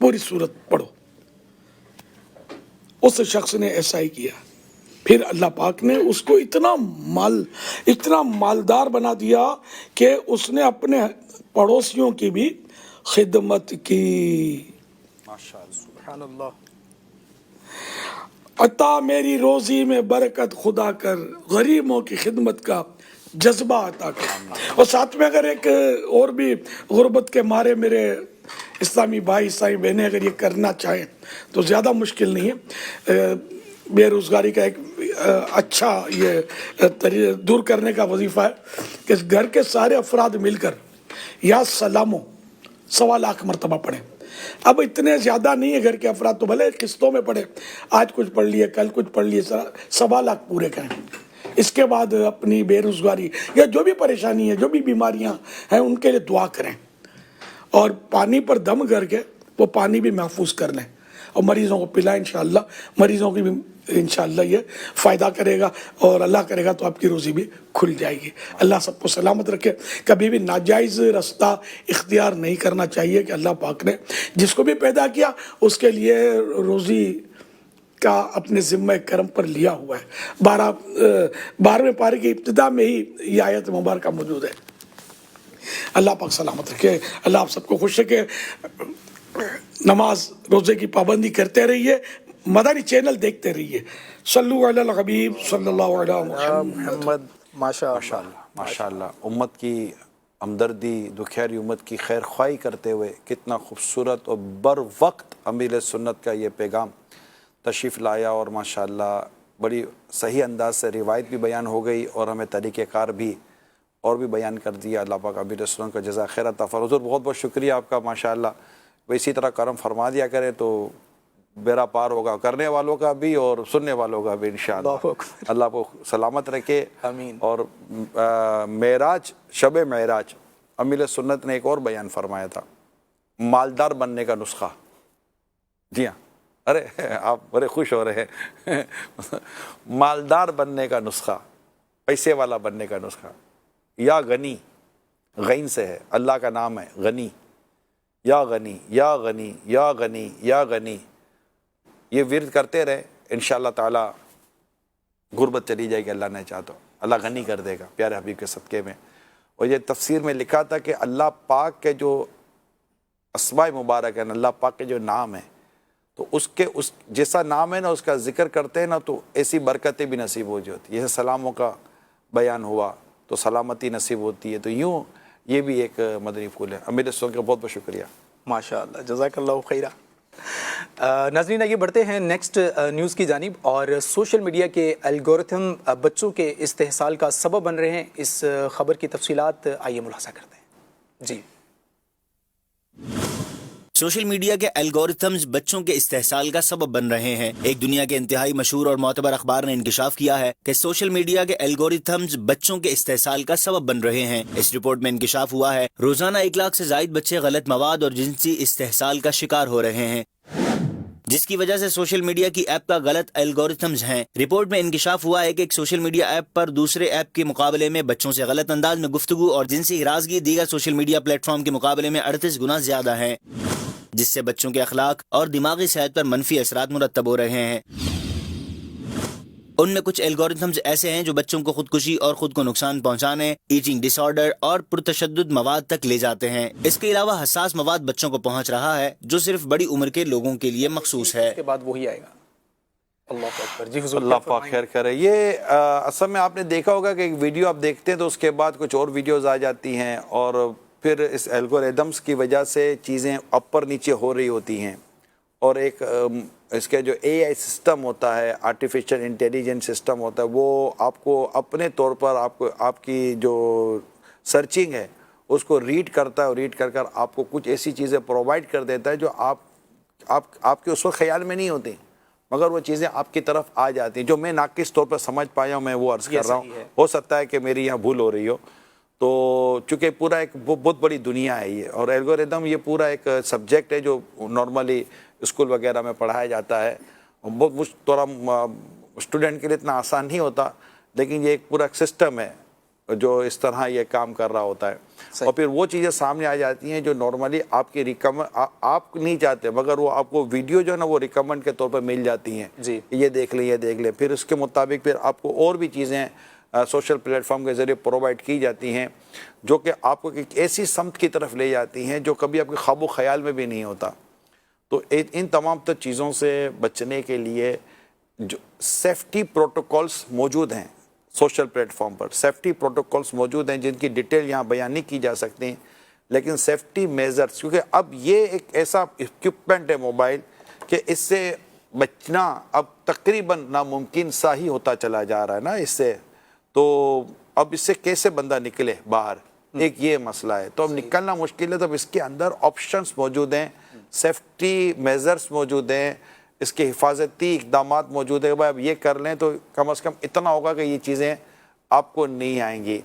پوری صورت پڑھو۔ اس شخص نے ایسا ہی کیا، پھر اللہ پاک نے اس کو اتنا مالدار بنا دیا کہ اس نے اپنے پڑوسیوں کی بھی خدمت کی۔ سبحان اللہ۔ عطا میری روزی میں برکت خدا کر، غریبوں کی خدمت کا جذبہ عطا کر۔ اور ساتھ میں اگر ایک اور بھی غربت کے مارے میرے اسلامی بھائی اسلامی بہنیں اگر یہ کرنا چاہیں تو زیادہ مشکل نہیں ہے۔ بے روزگاری کا ایک اچھا یہ دور کرنے کا وظیفہ ہے کہ گھر کے سارے افراد مل کر یا سلامو 1.25 لاکھ مرتبہ پڑھیں۔ اب اتنے زیادہ نہیں ہے گھر کے افراد تو بھلے قسطوں میں پڑھیں، آج کچھ پڑھ لیے کل کچھ پڑھ لیے، 1.25 لاکھ پورے کریں۔ اس کے بعد اپنی بے روزگاری یا جو بھی پریشانی ہے، جو بھی بیماریاں ہیں ان کے لیے دعا کریں، اور پانی پر دم کر کے وہ پانی بھی محفوظ کر لیں اور مریضوں کو پلائیں۔ انشاءاللہ مریضوں کی بھی انشاءاللہ یہ فائدہ کرے گا، اور اللہ کرے گا تو آپ کی روزی بھی کھل جائے گی۔ اللہ سب کو سلامت رکھے۔ کبھی بھی ناجائز رستہ اختیار نہیں کرنا چاہیے کہ اللہ پاک نے جس کو بھی پیدا کیا اس کے لیے روزی کا اپنے ذمہ کرم پر لیا ہوا ہے۔ 12ویں پارے کی ابتدا میں ہی یہ آیت مبارکہ موجود ہے۔ اللہ پاک سلامت رکھے. اللہ آپ سب کو خوش رکھے. نماز روزے کی پابندی کرتے رہیے, مدنی چینل دیکھتے رہیے. صلو علی الحبیب صلی اللہ علیہ محمد. ماشاء ماشاء اللہ. امت کی ہمدردی, دکھیاری امت کی خیر خواہی کرتے ہوئے کتنا خوبصورت اور بر وقت امیر سنت کا یہ پیغام تشریف لایا, اور ماشاءاللہ بڑی صحیح انداز سے روایت بھی بیان ہو گئی اور ہمیں طریقہ کار بھی اور بھی بیان کر دیا. اللہ پاک امیر سنت کا جزا خیر عطا فرمائے. حضور بہت بہت شکریہ آپ کا ماشاءاللہ. وہ اسی طرح کرم فرما دیا کریں تو بیڑا پار ہوگا, کرنے والوں کا بھی اور سننے والوں کا بھی انشاءاللہ. اللہ کو سلامت رکھے. آمین. اور معراج, شب معراج امیر سنت نے ایک اور بیان فرمایا تھا, مالدار بننے کا نسخہ. جی ہاں, ارے آپ بڑے خوش ہو رہے ہیں. مالدار بننے کا نسخہ, پیسے والا بننے کا نسخہ. یا غنی, غین سے ہے, اللہ کا نام ہے غنی. یا غنی یا غنی یا غنی یا غنی, یہ ورد کرتے رہے, انشاءاللہ تعالی غربت چلی جائے گی. اللہ نے چاہا تو اللہ غنی کر دے گا پیارے حبیب کے صدقے میں. اور یہ تفسیر میں لکھا تھا کہ اللہ پاک کے جو اسماء مبارک ہیں, اللہ پاک کے جو نام ہیں, تو اس جیسا نام ہے نا اس کا ذکر کرتے ہیں نا تو ایسی برکتیں بھی نصیب ہو جاتی. جیسے سلاموں کا بیان ہوا تو سلامتی نصیب ہوتی ہے. تو یوں یہ بھی ایک مدنی پھول ہے. امیر سنت کا بہت بہت شکریہ. ماشاءاللہ, جزاک اللہ خیرہ. ناظرین آگے بڑھتے ہیں نیکسٹ نیوز کی جانب. اور سوشل میڈیا کے الگورتھم بچوں کے استحصال کا سبب بن رہے ہیں. اس خبر کی تفصیلات آئیے ملاحظہ کرتے ہیں. جی, سوشل میڈیا کے الگورتھمز بچوں کے استحصال کا سبب بن رہے ہیں. ایک دنیا کے انتہائی مشہور اور معتبر اخبار نے انکشاف کیا ہے کہ سوشل میڈیا کے الگورتھمز بچوں کے استحصال کا سبب بن رہے ہیں. اس رپورٹ میں انکشاف ہوا ہے روزانہ 1 لاکھ سے زائد بچے غلط مواد اور جنسی استحصال کا شکار ہو رہے ہیں, جس کی وجہ سے سوشل میڈیا کی ایپ کا غلط الگورتھمز ہیں. رپورٹ میں انکشاف ہوا ہے کہ ایک سوشل میڈیا ایپ پر دوسرے ایپ کے مقابلے میں بچوں سے غلط انداز میں گفتگو اور جنسی ہراسگی دیگر سوشل میڈیا پلیٹ فارم کے مقابلے میں 38 گنا زیادہ ہیں, جس سے بچوں کے اخلاق اور دماغی صحت پر منفی اثرات مرتب ہو رہے ہیں. ان میں کچھ الگورتھمز ایسے ہیں جو بچوں کو خودکشی اور خود کو نقصان پہنچانے, ایٹنگ ڈس آرڈر اور پرتشدد مواد تک لے جاتے ہیں. اس کے علاوہ حساس مواد بچوں کو پہنچ رہا ہے جو صرف بڑی عمر کے لوگوں کے لیے مخصوص ہے. اس کے بعد وہی آئے گا. اللہ اکبر. جی حضور, اللہ پاک خیر کرے. یہ اصل میں آپ نے دیکھا ہوگا کہ ایک ویڈیو آپ دیکھتے ہیں تو اس کے بعد کچھ اور ویڈیوز آ جاتی ہیں, اور پھر اس الگوریدمز کی وجہ سے چیزیں اوپر نیچے ہو رہی ہوتی ہیں. اور ایک اس کے جو اے آئی سسٹم ہوتا ہے, آرٹیفیشل انٹیلیجنس سسٹم ہوتا ہے, وہ آپ کو اپنے طور پر آپ کی جو سرچنگ ہے اس کو ریڈ کرتا ہے, اور ریڈ کر آپ کو کچھ ایسی چیزیں پرووائڈ کر دیتا ہے جو آپ کے اس وقت خیال میں نہیں ہوتی, مگر وہ چیزیں آپ کی طرف آ جاتی ہیں. جو میں ناقص طور پر سمجھ پایا ہوں میں وہ عرض کر رہا ہوں. ہو سکتا ہے کہ میری یہاں بھول ہو رہی ہو. تو چونکہ پورا ایک بہت بڑی دنیا ہے یہ, اور الگوریدم یہ پورا ایک سبجیکٹ ہے جو نارملی اسکول وغیرہ میں پڑھایا جاتا ہے. بہت تھوڑا اسٹوڈنٹ کے لیے اتنا آسان نہیں ہوتا, لیکن یہ ایک پورا سسٹم ہے جو اس طرح یہ کام کر رہا ہوتا ہے. اور پھر وہ چیزیں سامنے آ جاتی ہیں جو نارملی آپ کی آپ نہیں چاہتے, مگر وہ آپ کو ویڈیو جو ہے نا وہ ریکمنڈ کے طور پر مل جاتی ہیں. جی, یہ دیکھ لیں, یہ دیکھ لیں. پھر اس کے مطابق پھر آپ کو اور بھی چیزیں سوشل پلیٹ فارم کے ذریعے پرووائڈ کی جاتی ہیں جو کہ آپ کو ایک ایسی سمت کی طرف لے جاتی ہیں جو کبھی آپ کے خواب و خیال میں بھی نہیں ہوتا. تو ان تمام تر چیزوں سے بچنے کے لیے جو سیفٹی پروٹوکولز موجود ہیں سوشل پلیٹ فارم پر, سیفٹی پروٹوکولز موجود ہیں جن کی ڈیٹیل یہاں بیان نہیں کی جا سکتی, لیکن سیفٹی میزرز, کیونکہ اب یہ ایک ایسا اکوپمنٹ ہے موبائل کہ اس سے بچنا اب تقریباً ناممکن سا ہی ہوتا چلا جا رہا ہے نا اس سے. تو اب اس سے کیسے بندہ نکلے باہر, ایک یہ مسئلہ ہے. تو اب نکلنا مشکل ہے, تو اب اس کے اندر آپشنز موجود ہیں, سیفٹی میزرز موجود ہیں, اس کے حفاظتی اقدامات موجود ہیں. بھائی اب یہ کر لیں تو کم از کم اتنا ہوگا کہ یہ چیزیں آپ کو نہیں آئیں گی.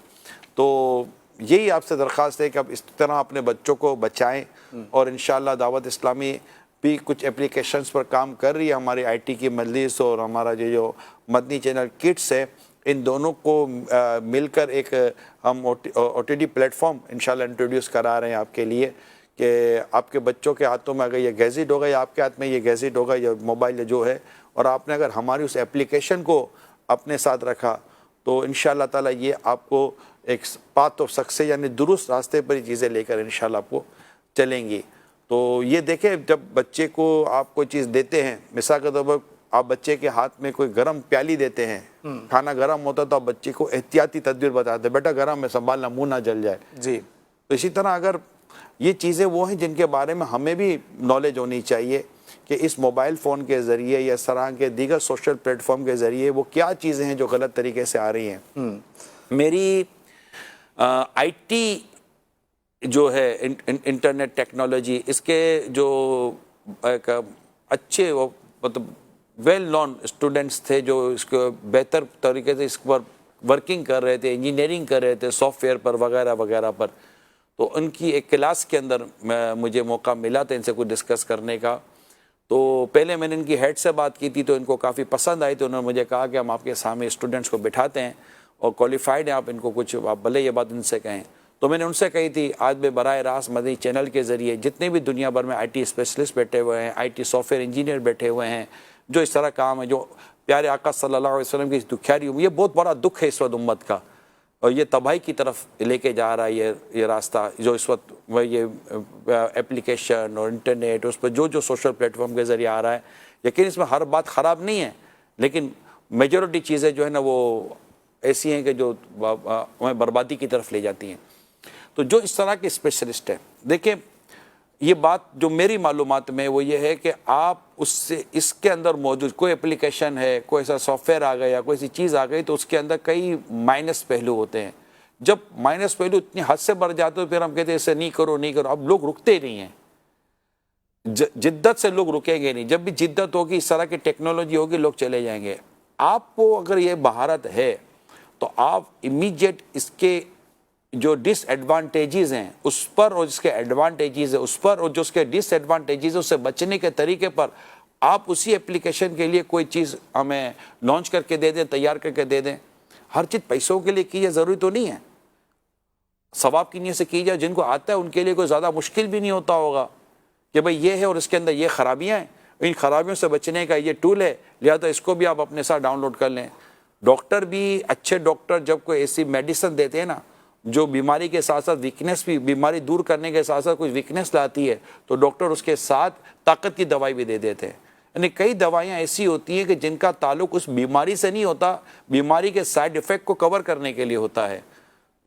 تو یہی آپ سے درخواست ہے کہ اب اس طرح اپنے بچوں کو بچائیں, اور انشاءاللہ دعوت اسلامی بھی کچھ اپلیکیشنز پر کام کر رہی ہے. ہماری آئی ٹی کی مجلس اور ہمارا جو مدنی چینل کڈس ہے, ان دونوں کو مل کر ایک ہم O T T plate form انشاءاللہ انٹروڈیوس کرا رہے ہیں آپ کے لیے, کہ آپ کے بچوں کے ہاتھوں میں اگر یہ گیزٹ ہوگا یا آپ کے ہاتھ میں یہ گیزٹ ہوگا یا موبائل جو ہے, اور آپ نے اگر ہماری اس اپلیکیشن کو اپنے ساتھ رکھا تو انشاءاللہ تعالی یہ آپ کو ایک پاتھ آف سکسیس یعنی درست راستے پر یہ چیزیں لے کر انشاءاللہ آپ کو چلیں گی. تو یہ دیکھیں جب بچے کو آپ کوئی چیز دیتے ہیں, مثال کے طور پر آپ بچے کے ہاتھ میں کوئی گرم پیالی دیتے ہیں, کھانا گرم ہوتا تو آپ بچے کو احتیاطی تدبیر بتاتے ہیں, بیٹا گرم ہے سنبھالنا منہ نہ جل جائے. جی. تو اسی طرح اگر یہ چیزیں وہ ہیں جن کے بارے میں ہمیں بھی نالج ہونی چاہیے کہ اس موبائل فون کے ذریعے یا اس طرح کے دیگر سوشل پلیٹ فارم کے ذریعے وہ کیا چیزیں ہیں جو غلط طریقے سے آ رہی ہیں. میری آئی ٹی جو ہے انٹرنیٹ ٹیکنالوجی, اس کے جو ایک اچھے مطلب ویل نون اسٹوڈنٹس تھے جو اس کو بہتر طریقے سے اس پر ورکنگ کر رہے تھے, انجینئرنگ کر رہے تھے سافٹ ویئر پر وغیرہ وغیرہ پر, تو ان کی ایک کلاس کے اندر مجھے موقع ملا تھا ان سے کچھ ڈسکس کرنے کا. تو پہلے میں نے ان کی ہیڈ سے بات کی تھی تو ان کو کافی پسند آئی, تو انہوں نے مجھے کہا کہ ہم آپ کے سامنے اسٹوڈنٹس کو بٹھاتے ہیں اور کوالیفائڈ ہیں, آپ ان کو کچھ آپ بھلے یہ بات ان سے کہیں. تو میں نے ان سے کہی تھی آج میں براہ راست مدنی چینل کے ذریعے جتنے بھی دنیا بھر میں آئی ٹی اسپیشلسٹ بیٹھے ہوئے ہیں, I T soft where engineer بیٹھے ہوئے ہیں, جو اس طرح کام ہے, جو پیارے آقا صلی اللہ علیہ وسلم کی دکھیاری, یہ بہت بڑا دکھ ہے اس وقت امت کا, اور یہ تباہی کی طرف لے کے جا رہا ہے یہ راستہ جو اس وقت یہ اپلیکیشن اور انٹرنیٹ اس پر جو سوشل پلیٹ فارم کے ذریعے آ رہا ہے. یقین اس میں ہر بات خراب نہیں ہے, لیکن میجورٹی چیزیں جو ہے نا وہ ایسی ہیں کہ جو ہمیں بربادی کی طرف لے جاتی ہیں. تو جو اس طرح کے اسپیشلسٹ ہیں, دیکھیں یہ بات جو میری معلومات میں وہ یہ ہے کہ آپ اس کے اندر موجود کوئی اپلیکیشن ہے, کوئی ایسا سافٹ ویئر آ گیا, کوئی ایسی چیز آ گئی, تو اس کے اندر کئی مائنس پہلو ہوتے ہیں. جب مائنس پہلو اتنی حد سے بڑھ جاتے تو پھر ہم کہتے ہیں اسے نہیں کرو نہیں کرو. اب لوگ رکتے نہیں ہیں, جدت سے لوگ رکیں گے نہیں. جب بھی جدت ہوگی, اس طرح کی ٹیکنالوجی ہوگی, لوگ چلے جائیں گے. آپ کو اگر یہ مہارت ہے تو آپ امیجیٹ اس کے جو ڈس ایڈوانٹیجز ہیں اس پر, اور جس کے ایڈوانٹیجز ہیں اس پر, اور جو اس کے ڈس ایڈوانٹیجز ہیں اس سے بچنے کے طریقے پر آپ اسی اپلیکیشن کے لیے کوئی چیز ہمیں لانچ کر کے دے دیں, تیار کر کے دے دیں. ہر چیز پیسوں کے لیے کی جائے ضروری تو نہیں ہے, ثواب کی نیت سے کی جائے. جن کو آتا ہے ان کے لیے کوئی زیادہ مشکل بھی نہیں ہوتا ہوگا کہ بھئی یہ ہے اور اس کے اندر یہ خرابیاں ہیں, ان خرابیوں سے بچنے کا یہ ٹول ہے, لہذا اس کو بھی آپ اپنے ساتھ ڈاؤن لوڈ کر لیں. ڈاکٹر بھی, اچھے ڈاکٹر جب کوئی ایسی میڈیسن دیتے ہیں نا جو بیماری کے ساتھ ساتھ ویکنیس بھی, بیماری دور کرنے کے ساتھ ساتھ کچھ ویکنیس لاتی ہے, تو ڈاکٹر اس کے ساتھ طاقت کی دوائی بھی دے دیتے ہیں. یعنی کئی دوائیاں ایسی ہوتی ہیں کہ جن کا تعلق اس بیماری سے نہیں ہوتا, بیماری کے سائیڈ ایفیکٹ کو کور کرنے کے لیے ہوتا ہے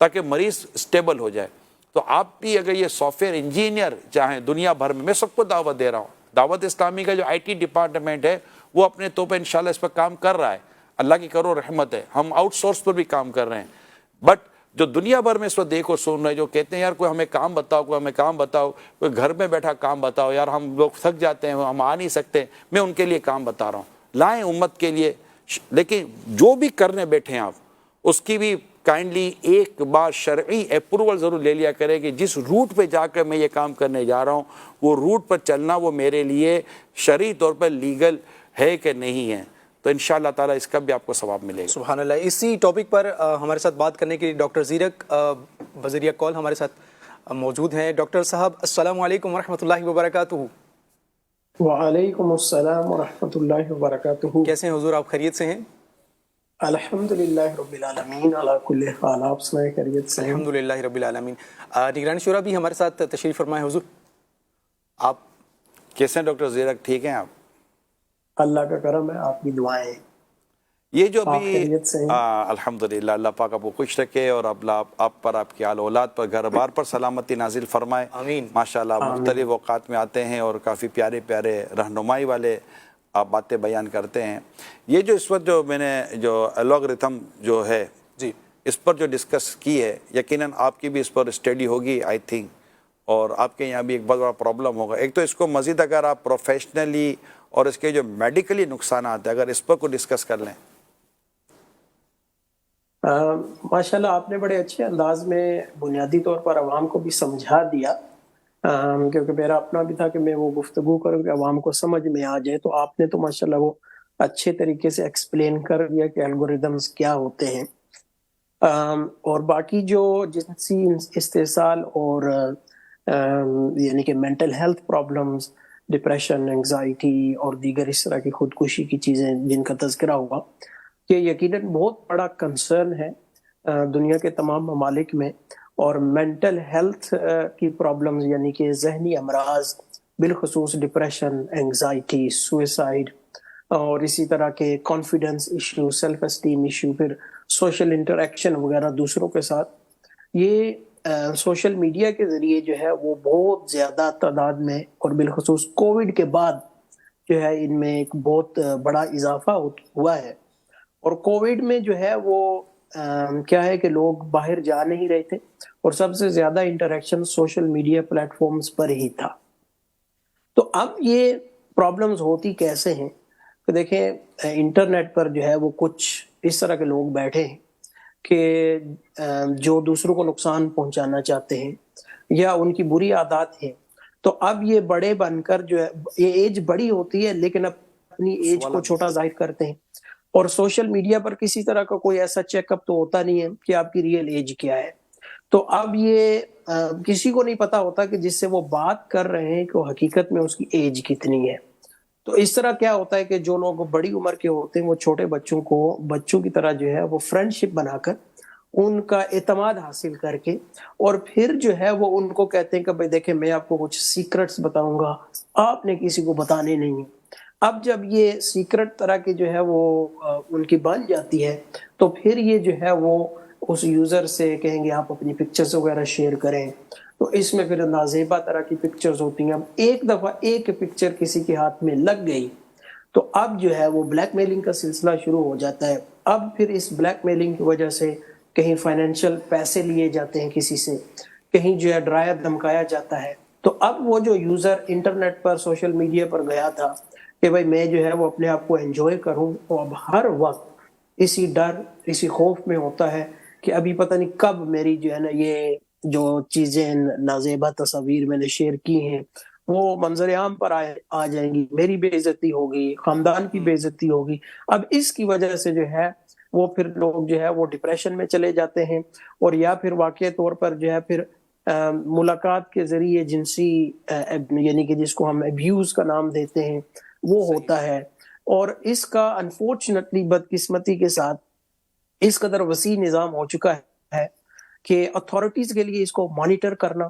تاکہ مریض اسٹیبل ہو جائے. تو آپ بھی اگر یہ سافٹ ویئر انجینئر چاہیں دنیا بھر میں سب کو دعوت دے رہا ہوں. دعوت اسلامی کا جو آئی ٹی ڈپارٹمنٹ ہے وہ اپنے طور پہ انشاءاللہ اس پر کام کر رہا ہے, اللہ کی کرو رحمت ہے. ہم آؤٹ سورس پر بھی کام کر رہے ہیں, بٹ جو دنیا بھر میں اس وقت دیکھو سن رہے جو کہتے ہیں یار کوئی ہمیں کام بتاؤ, کوئی ہمیں کام بتاؤ, کوئی گھر میں بیٹھا کام بتاؤ, یار ہم لوگ تھک جاتے ہیں, ہم آ نہیں سکتے. میں ان کے لیے کام بتا رہا ہوں, لائیں امت کے لیے. لیکن جو بھی کرنے بیٹھے ہیں آپ, اس کی بھی کائنڈلی ایک بار شرعی اپروول ضرور لے لیا کرے کہ جس روٹ پہ جا کر میں یہ کام کرنے جا رہا ہوں وہ روٹ پر چلنا وہ میرے لیے شرعی طور پر لیگل ہے کہ نہیں ہے. تو انشاءاللہ تعالیٰ اس کا بھی آپ کو ثواب ملے گا. سبحان اللہ. اسی ٹاپک پر ہمارے ساتھ بات کرنے کے لیے ڈاکٹر زیرک بذریعہ کال ہمارے ساتھ موجود ہیں. ڈاکٹر صاحب السلام علیکم ورحمۃ اللہ وبرکاتہ. وعلیکم السلام ورحمۃ اللہ وبرکاتہ. کیسے ہیں حضور, آپ خیریت سے ہیں؟ الحمدللہ رب العالمین علی کل حال. آپ سنائیں خیریت سے ہیں؟ الحمدللہ رب العالمین. نگران شورا بھی ہمارے ساتھ تشریف فرمائے. حضور آپ کیسے ہیں ڈاکٹر زیرک, ٹھیک ہیں آپ؟ اللہ کا کرم ہے, آپ کی دعائیں. یہ جو بھی الحمدللہ اللہ پاک آپ کو خوش رکھے اور آپ پر, آپ کی آل اولاد پر, گھر بار پر سلامتی نازل فرمائے. آمین. ماشاءاللہ مختلف اوقات میں آتے ہیں اور کافی پیارے پیارے رہنمائی والے آپ باتیں بیان کرتے ہیں. یہ جو اس وقت جو میں نے جو الگورتھم جو ہے جی اس پر جو ڈسکس کی ہے, یقیناً آپ کی بھی اس پر اسٹڈی ہوگی آئی تھنک, اور آپ کے یہاں بھی ایک بہت بڑا پرابلم ہوگا. ایک تو اس کو مزید اگر آپ پروفیشنلی اور اس کے جو میڈیکلی نقصانات ہیں اگر اس پر کو ڈسکس کر لیں. ماشاءاللہ آپ نے بڑے اچھے انداز میں بنیادی طور پر عوام کو بھی سمجھا دیا, کیونکہ میرا اپنا بھی تھا کہ میں وہ گفتگو کروں کہ عوام کو سمجھ میں آ جائے. تو آپ نے تو ماشاءاللہ وہ اچھے طریقے سے ایکسپلین کر دیا کہ الگوریدمز کیا ہوتے ہیں. اور باقی جو جنسی استحصال اور یعنی کہ mental health problems, depression, anxiety اور دیگر اس طرح کی خودکشی کی چیزیں جن کا تذکرہ ہوا, کہ یقیناً بہت بڑا کنسرن ہے. دنیا کے تمام ممالک میں، اور مینٹل ہیلتھ کی پرابلمز یعنی کہ ذہنی امراض، بالخصوص ڈپریشن، انگزائٹی، سوئسائڈ، اور اسی طرح کے confidence issue, self esteem issue, پھر سوشل انٹریکشن وغیرہ دوسروں کے ساتھ، یہ سوشل میڈیا کے ذریعے جو ہے وہ بہت زیادہ تعداد میں، اور بالخصوص کووڈ کے بعد جو ہے ان میں ایک بہت بڑا اضافہ ہوا ہے۔ اور کووڈ میں جو ہے وہ کیا ہے کہ لوگ باہر جا نہیں رہے تھے، اور سب سے زیادہ interaction social media platforms پر ہی تھا۔ تو اب یہ پرابلمز ہوتی کیسے ہیں کہ دیکھیں، انٹرنیٹ پر جو ہے وہ کچھ اس طرح کے لوگ بیٹھے ہیں کہ جو دوسروں کو نقصان پہنچانا چاہتے ہیں یا ان کی بری عادات ہیں۔ تو اب یہ بڑے بن کر جو ہے، یہ ایج بڑی ہوتی ہے لیکن اپنی ایج کو چھوٹا ظاہر کرتے ہیں، اور سوشل میڈیا پر کسی طرح کا کوئی ایسا چیک اپ تو ہوتا نہیں ہے کہ آپ کی ریئل ایج کیا ہے۔ تو اب یہ کسی کو نہیں پتا ہوتا کہ جس سے وہ بات کر رہے ہیں کہ وہ حقیقت میں اس کی ایج کتنی ہے۔ تو اس طرح کیا ہوتا ہے کہ جو لوگ بڑی عمر کے ہوتے ہیں وہ چھوٹے بچوں کو بچوں کی طرح جو ہے وہ فرینڈ شپ بنا کر ان کا اعتماد حاصل کر کے، اور پھر جو ہے وہ ان کو کہتے ہیں کہ بھائی دیکھیں میں آپ کو کچھ سیکرٹس بتاؤں گا، آپ نے کسی کو بتانے نہیں ہیں۔ اب جب یہ سیکرٹ طرح کی جو ہے وہ ان کی بن جاتی ہے، تو پھر یہ جو ہے وہ اس یوزر سے کہیں گے آپ اپنی پکچرز وغیرہ شیئر کریں۔ تو اس میں پھر نازیبا طرح کی پکچرز ہوتی ہیں۔ اب ایک دفعہ ایک پکچر کسی کے ہاتھ میں لگ گئی تو اب جو ہے وہ بلیک میلنگ کا سلسلہ شروع ہو جاتا ہے۔ اب پھر اس بلیک میلنگ کی وجہ سے کہیں فائنینشیل پیسے لیے جاتے ہیں کسی سے، کہیں جو ہے ڈرایا دھمکایا جاتا ہے۔ تو اب وہ جو یوزر انٹرنیٹ پر سوشل میڈیا پر گیا تھا کہ بھائی میں جو ہے وہ اپنے آپ کو انجوائے کروں، وہ اب ہر وقت اسی ڈر، اسی خوف میں ہوتا ہے کہ ابھی پتہ نہیں کب میری جو ہے نا یہ جو چیزیں نازیبا تصاویر میں نے شیئر کی ہیں وہ منظر عام پر آ جائیں گی، میری بے عزتی ہوگی، خاندان کی بے عزتی ہوگی۔ اب اس کی وجہ سے جو ہے وہ پھر لوگ جو ہے وہ ڈپریشن میں چلے جاتے ہیں، اور یا پھر واقعی طور پر جو ہے پھر ملاقات کے ذریعے جنسی یعنی کہ جس کو ہم ابیوز کا نام دیتے ہیں وہ ہوتا ہے۔ اور اس کا انفارچونیٹلی بدقسمتی کے ساتھ اس قدر وسیع نظام ہو چکا ہے کہ اتھارٹیز کے لیے اس کو مانیٹر کرنا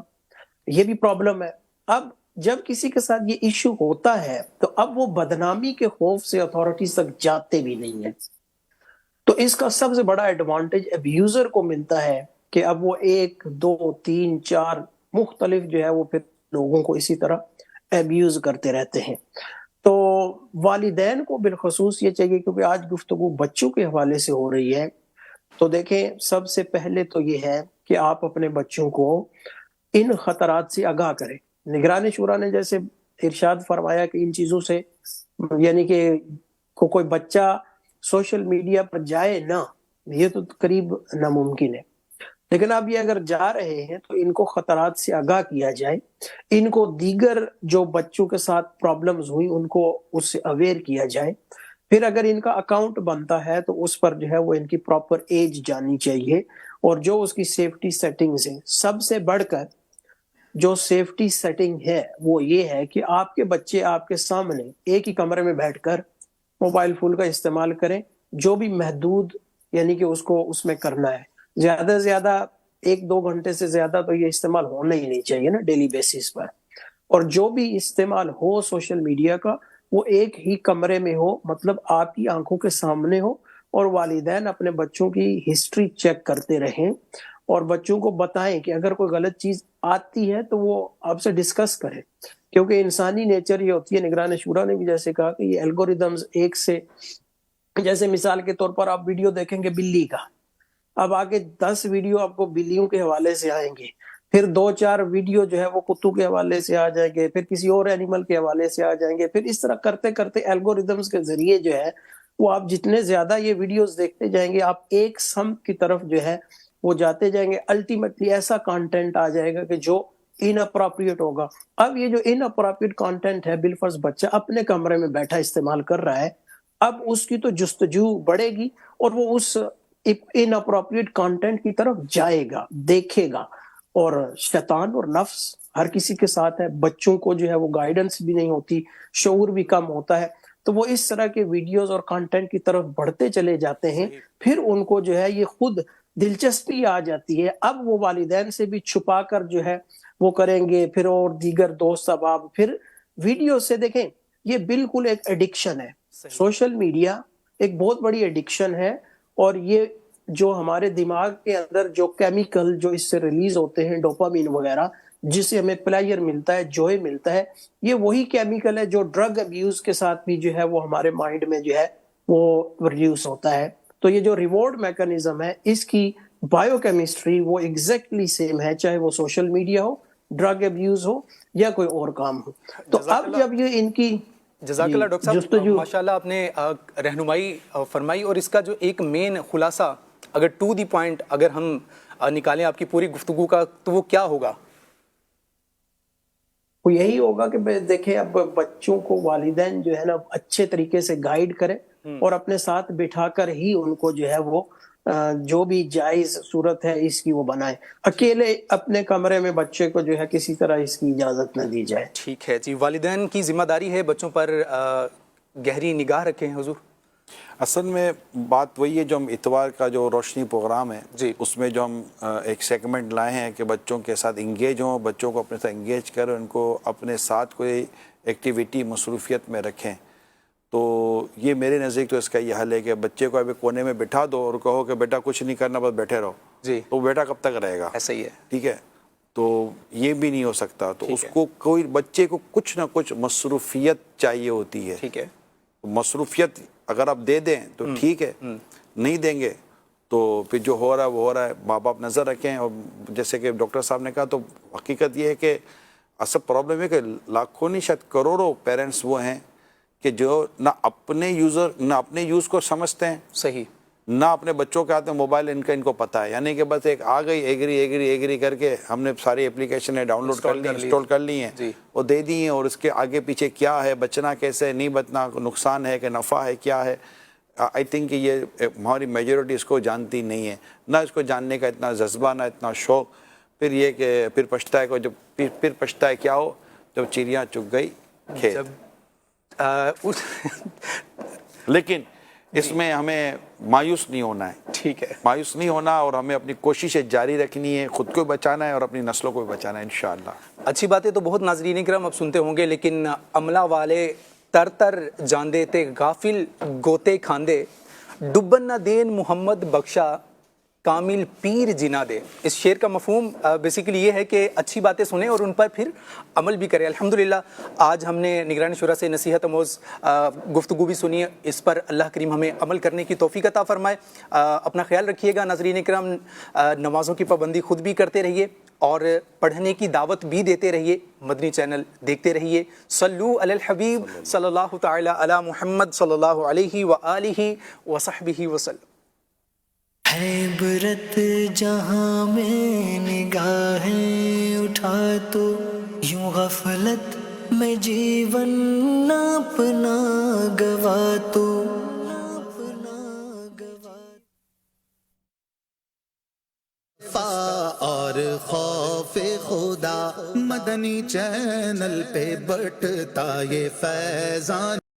یہ بھی پرابلم ہے۔ اب جب کسی کے ساتھ یہ ایشو ہوتا ہے تو اب وہ بدنامی کے خوف سے اتھارٹیز تک جاتے بھی نہیں ہیں۔ تو اس کا سب سے بڑا ایڈوانٹیج ابیوزر کو ملتا ہے کہ اب وہ 1 2 3 4 مختلف جو ہے وہ پھر لوگوں کو اسی طرح ابیوز کرتے رہتے ہیں۔ تو والدین کو بالخصوص یہ چاہیے، کیونکہ آج گفتگو بچوں کے حوالے سے ہو رہی ہے، تو دیکھیں سب سے پہلے تو یہ ہے کہ آپ اپنے بچوں کو ان خطرات سے آگاہ کریں۔ نگران شورا نے جیسے ارشاد فرمایا کہ ان چیزوں سے یعنی کہ کوئی بچہ سوشل میڈیا پر جائے نہ، یہ تو قریب ناممکن ہے، لیکن اب یہ اگر جا رہے ہیں تو ان کو خطرات سے آگاہ کیا جائے، ان کو دیگر جو بچوں کے ساتھ پرابلمز ہوئی ان کو اس سے اویئر کیا جائے۔ پھر اگر ان کا اکاؤنٹ بنتا ہے تو اس پر جو ہے وہ ان کی پراپر ایج جاننی چاہیے، اور جو اس کی سیفٹی سیٹنگز ہیں، سب سے بڑھ کر جو سیفٹی سیٹنگ ہے وہ یہ ہے کہ آپ کے بچے آپ کے سامنے ایک ہی کمرے میں بیٹھ کر موبائل فون کا استعمال کریں، جو بھی محدود یعنی کہ اس کو اس میں کرنا ہے۔ زیادہ سے زیادہ 1-2 گھنٹے سے زیادہ تو یہ استعمال ہونا ہی نہیں چاہیے نا ڈیلی بیسس پر، اور جو بھی استعمال ہو سوشل میڈیا کا وہ ایک ہی کمرے میں ہو، مطلب آپ کی آنکھوں کے سامنے ہو، اور والدین اپنے بچوں کی ہسٹری چیک کرتے رہیں اور بچوں کو بتائیں کہ اگر کوئی غلط چیز آتی ہے تو وہ آپ سے ڈسکس کریں، کیونکہ انسانی نیچر یہ ہوتی ہے۔ نگران شورا نے بھی جیسے کہا کہ یہ الگوریدمز ایک سے، جیسے مثال کے طور پر آپ ویڈیو دیکھیں گے بلی کا، اب آگے 10 ویڈیو آپ کو بلیوں کے حوالے سے آئیں گے، پھر 2-4 ویڈیو جو ہے وہ کتوں کے حوالے سے آ جائیں گے، پھر کسی اور اینیمل کے حوالے سے آ جائیں گے، پھر اس طرح کرتے کرتے الگوریدمز کے ذریعے جو ہے وہ آپ جتنے زیادہ یہ ویڈیوز دیکھتے جائیں گے آپ ایک سمت کی طرف جو ہے وہ جاتے جائیں گے، الٹیمیٹلی ایسا کانٹینٹ آ جائے گا کہ جو ان اپروپریٹ ہوگا۔ اب یہ جو ان اپروپریٹ کانٹینٹ ہے بالفرض بچہ اپنے کمرے میں بیٹھا استعمال کر رہا ہے، اب اس کی تو جستجو بڑھے گی اور وہ اس ان اپروپریٹ کانٹینٹ کی طرف جائے گا، دیکھے گا، اور شیطان اور نفس ہر کسی کے ساتھ ہے، بچوں کو جو ہے وہ گائیڈنس بھی نہیں ہوتی، شعور بھی کم ہوتا ہے، تو وہ اس طرح کے ویڈیوز اور کانٹینٹ کی طرف بڑھتے چلے جاتے ہیں۔ پھر ان کو جو ہے یہ خود دلچسپی آ جاتی ہے. اب وہ والدین سے بھی چھپا کر جو ہے وہ کریں گے, پھر اور دیگر دوست احباب, پھر ویڈیو سے دیکھیں یہ بالکل ایک ایڈکشن ہے. سوشل میڈیا ایک بہت بڑی ایڈکشن ہے, اور یہ جو ہمارے دماغ کے اندر جو کیمیکل جو اس سے ریلیز ہوتے ہیں, ڈوپامین وغیرہ, جس سے ہمیں پلیئر ملتا ہے, جوائے ملتا ہے, یہ وہی کیمیکل ہے جو ڈرگ ابیوز کے ساتھ بھی جو ہے وہ ہمارے مائنڈ میں جو ہے وہ ریڈیوس ہوتا ہے. تو یہ جو ریوارڈ میکانزم ہے اس کی بائیو کیمسٹری وہ ایگزیکٹلی سیم ہے, چاہے وہ سوشل میڈیا ہو, ڈرگ ابیوز ہو یا کوئی اور کام ہو. تو اب جب یہ ان کی جزاک اللہ ڈاکٹر صاحب, ماشاءاللہ آپ نے رہنمائی فرمائی, اور اس کا جو ایک مین خلاصہ اگر ٹو دی پوائنٹ اگر ہم نکالیں آپ کی پوری گفتگو کا, تو وہ کیا ہوگا؟ وہ یہی ہوگا کہ دیکھیں اب بچوں کو والدین جو ہے نا اچھے طریقے سے گائیڈ کریں, اور اپنے ساتھ بٹھا کر ہی ان کو جو ہے وہ جو بھی جائز صورت ہے اس کی وہ بنائیں. اکیلے اپنے کمرے میں بچے کو جو ہے کسی طرح اس کی اجازت نہ دی جائے. ٹھیک ہے جی, والدین کی ذمہ داری ہے بچوں پر گہری نگاہ رکھیں. حضور اصل میں بات وہی ہے جو ہم اتوار کا جو روشنی پروگرام ہے جی, اس میں جو ہم ایک سیگمنٹ لائے ہیں کہ بچوں کے ساتھ انگیج ہوں, بچوں کو اپنے ساتھ انگیج کریں, ان کو اپنے ساتھ کوئی ایکٹیویٹی مصروفیت میں رکھیں. تو یہ میرے نزدیک تو اس کا یہ حل ہے کہ بچے کو ابھی کونے میں بٹھا دو اور کہو کہ بیٹا کچھ نہیں کرنا, بس بیٹھے رہو جی, تو بیٹا کب تک رہے گا؟ ایسا ہی ہے. ٹھیک ہے, تو یہ بھی نہیں ہو سکتا. تو اس کو کوئی بچے کو کچھ نہ کچھ مصروفیت چاہیے ہوتی ہے. ٹھیک ہے, مصروفیت اگر آپ دے دیں تو ٹھیک ہے, نہیں دیں گے تو پھر جو ہو رہا ہے وہ ہو رہا ہے. ماں باپ نظر رکھیں. اور جیسے کہ ڈاکٹر صاحب نے کہا, تو حقیقت یہ ہے کہ اصل پرابلم ہے کہ لاکھوں نہیں شاید کروڑوں پیرنٹس وہ ہیں کہ جو نہ اپنے اپنے یوز کو سمجھتے ہیں, صحیح, نہ اپنے بچوں کے ہاتھ میں موبائل ان کو پتہ ہے. یعنی کہ بس ایک آ گئی ایگری کر کے ہم نے ساری اپلیکیشنیں ڈاؤن لوڈ کر لی, انسٹال کر لی ہیں اور دے دی ہیں, اور اس کے آگے پیچھے کیا ہے, بچنا کیسے, نہیں بچنا, نقصان ہے کہ نفع ہے, کیا ہے. آئی تھنک کہ یہ ہماری میجورٹی اس کو جانتی نہیں ہے, نہ اس کو جاننے کا اتنا جذبہ, نہ اتنا شوق. پھر یہ کہ پھر پچھتائے کو, جب پھر پچھتائے کیا ہو, جب چڑیاں چگ گئی کھیت. لیکن اس میں ہمیں مایوس نہیں ہونا ہے. ٹھیک ہے, مایوس نہیں ہونا, اور ہمیں اپنی کوششیں جاری رکھنی ہے, خود کو بچانا ہے اور اپنی نسلوں کو بھی بچانا ہے انشاءاللہ. اچھی باتیں تو بہت ناظرین کرام اب سنتے ہوں گے, لیکن عملہ والے تر جان دیتے, غافل گوتے کھاندے, ڈبن نہ دین محمد بخشا, کامل پیر جنا دے. اس شعر کا مفہوم بیسیکلی یہ ہے کہ اچھی باتیں سنیں اور ان پر پھر عمل بھی کریں. الحمدللہ آج ہم نے نگران شورا سے نصیحت آموز گفتگو بھی سنی, اس پر اللہ کریم ہمیں عمل کرنے کی توفیق عطا فرمائے. اپنا خیال رکھیے گا ناظرین کرام, نمازوں کی پابندی خود بھی کرتے رہیے اور پڑھنے کی دعوت بھی دیتے رہیے. مدنی چینل دیکھتے رہیے. صلو علی الحبیب صلی اللہ تعالی علی محمد صلی اللہ علیہ وآلہ وصحبہ وسلم. عبرت جہاں میں نگاہیں اٹھا تو یوں غفلت میں جیون نہ اپنا گوا تو. اور خوف خدا مدنی چینل پہ بٹتا یہ فیضان.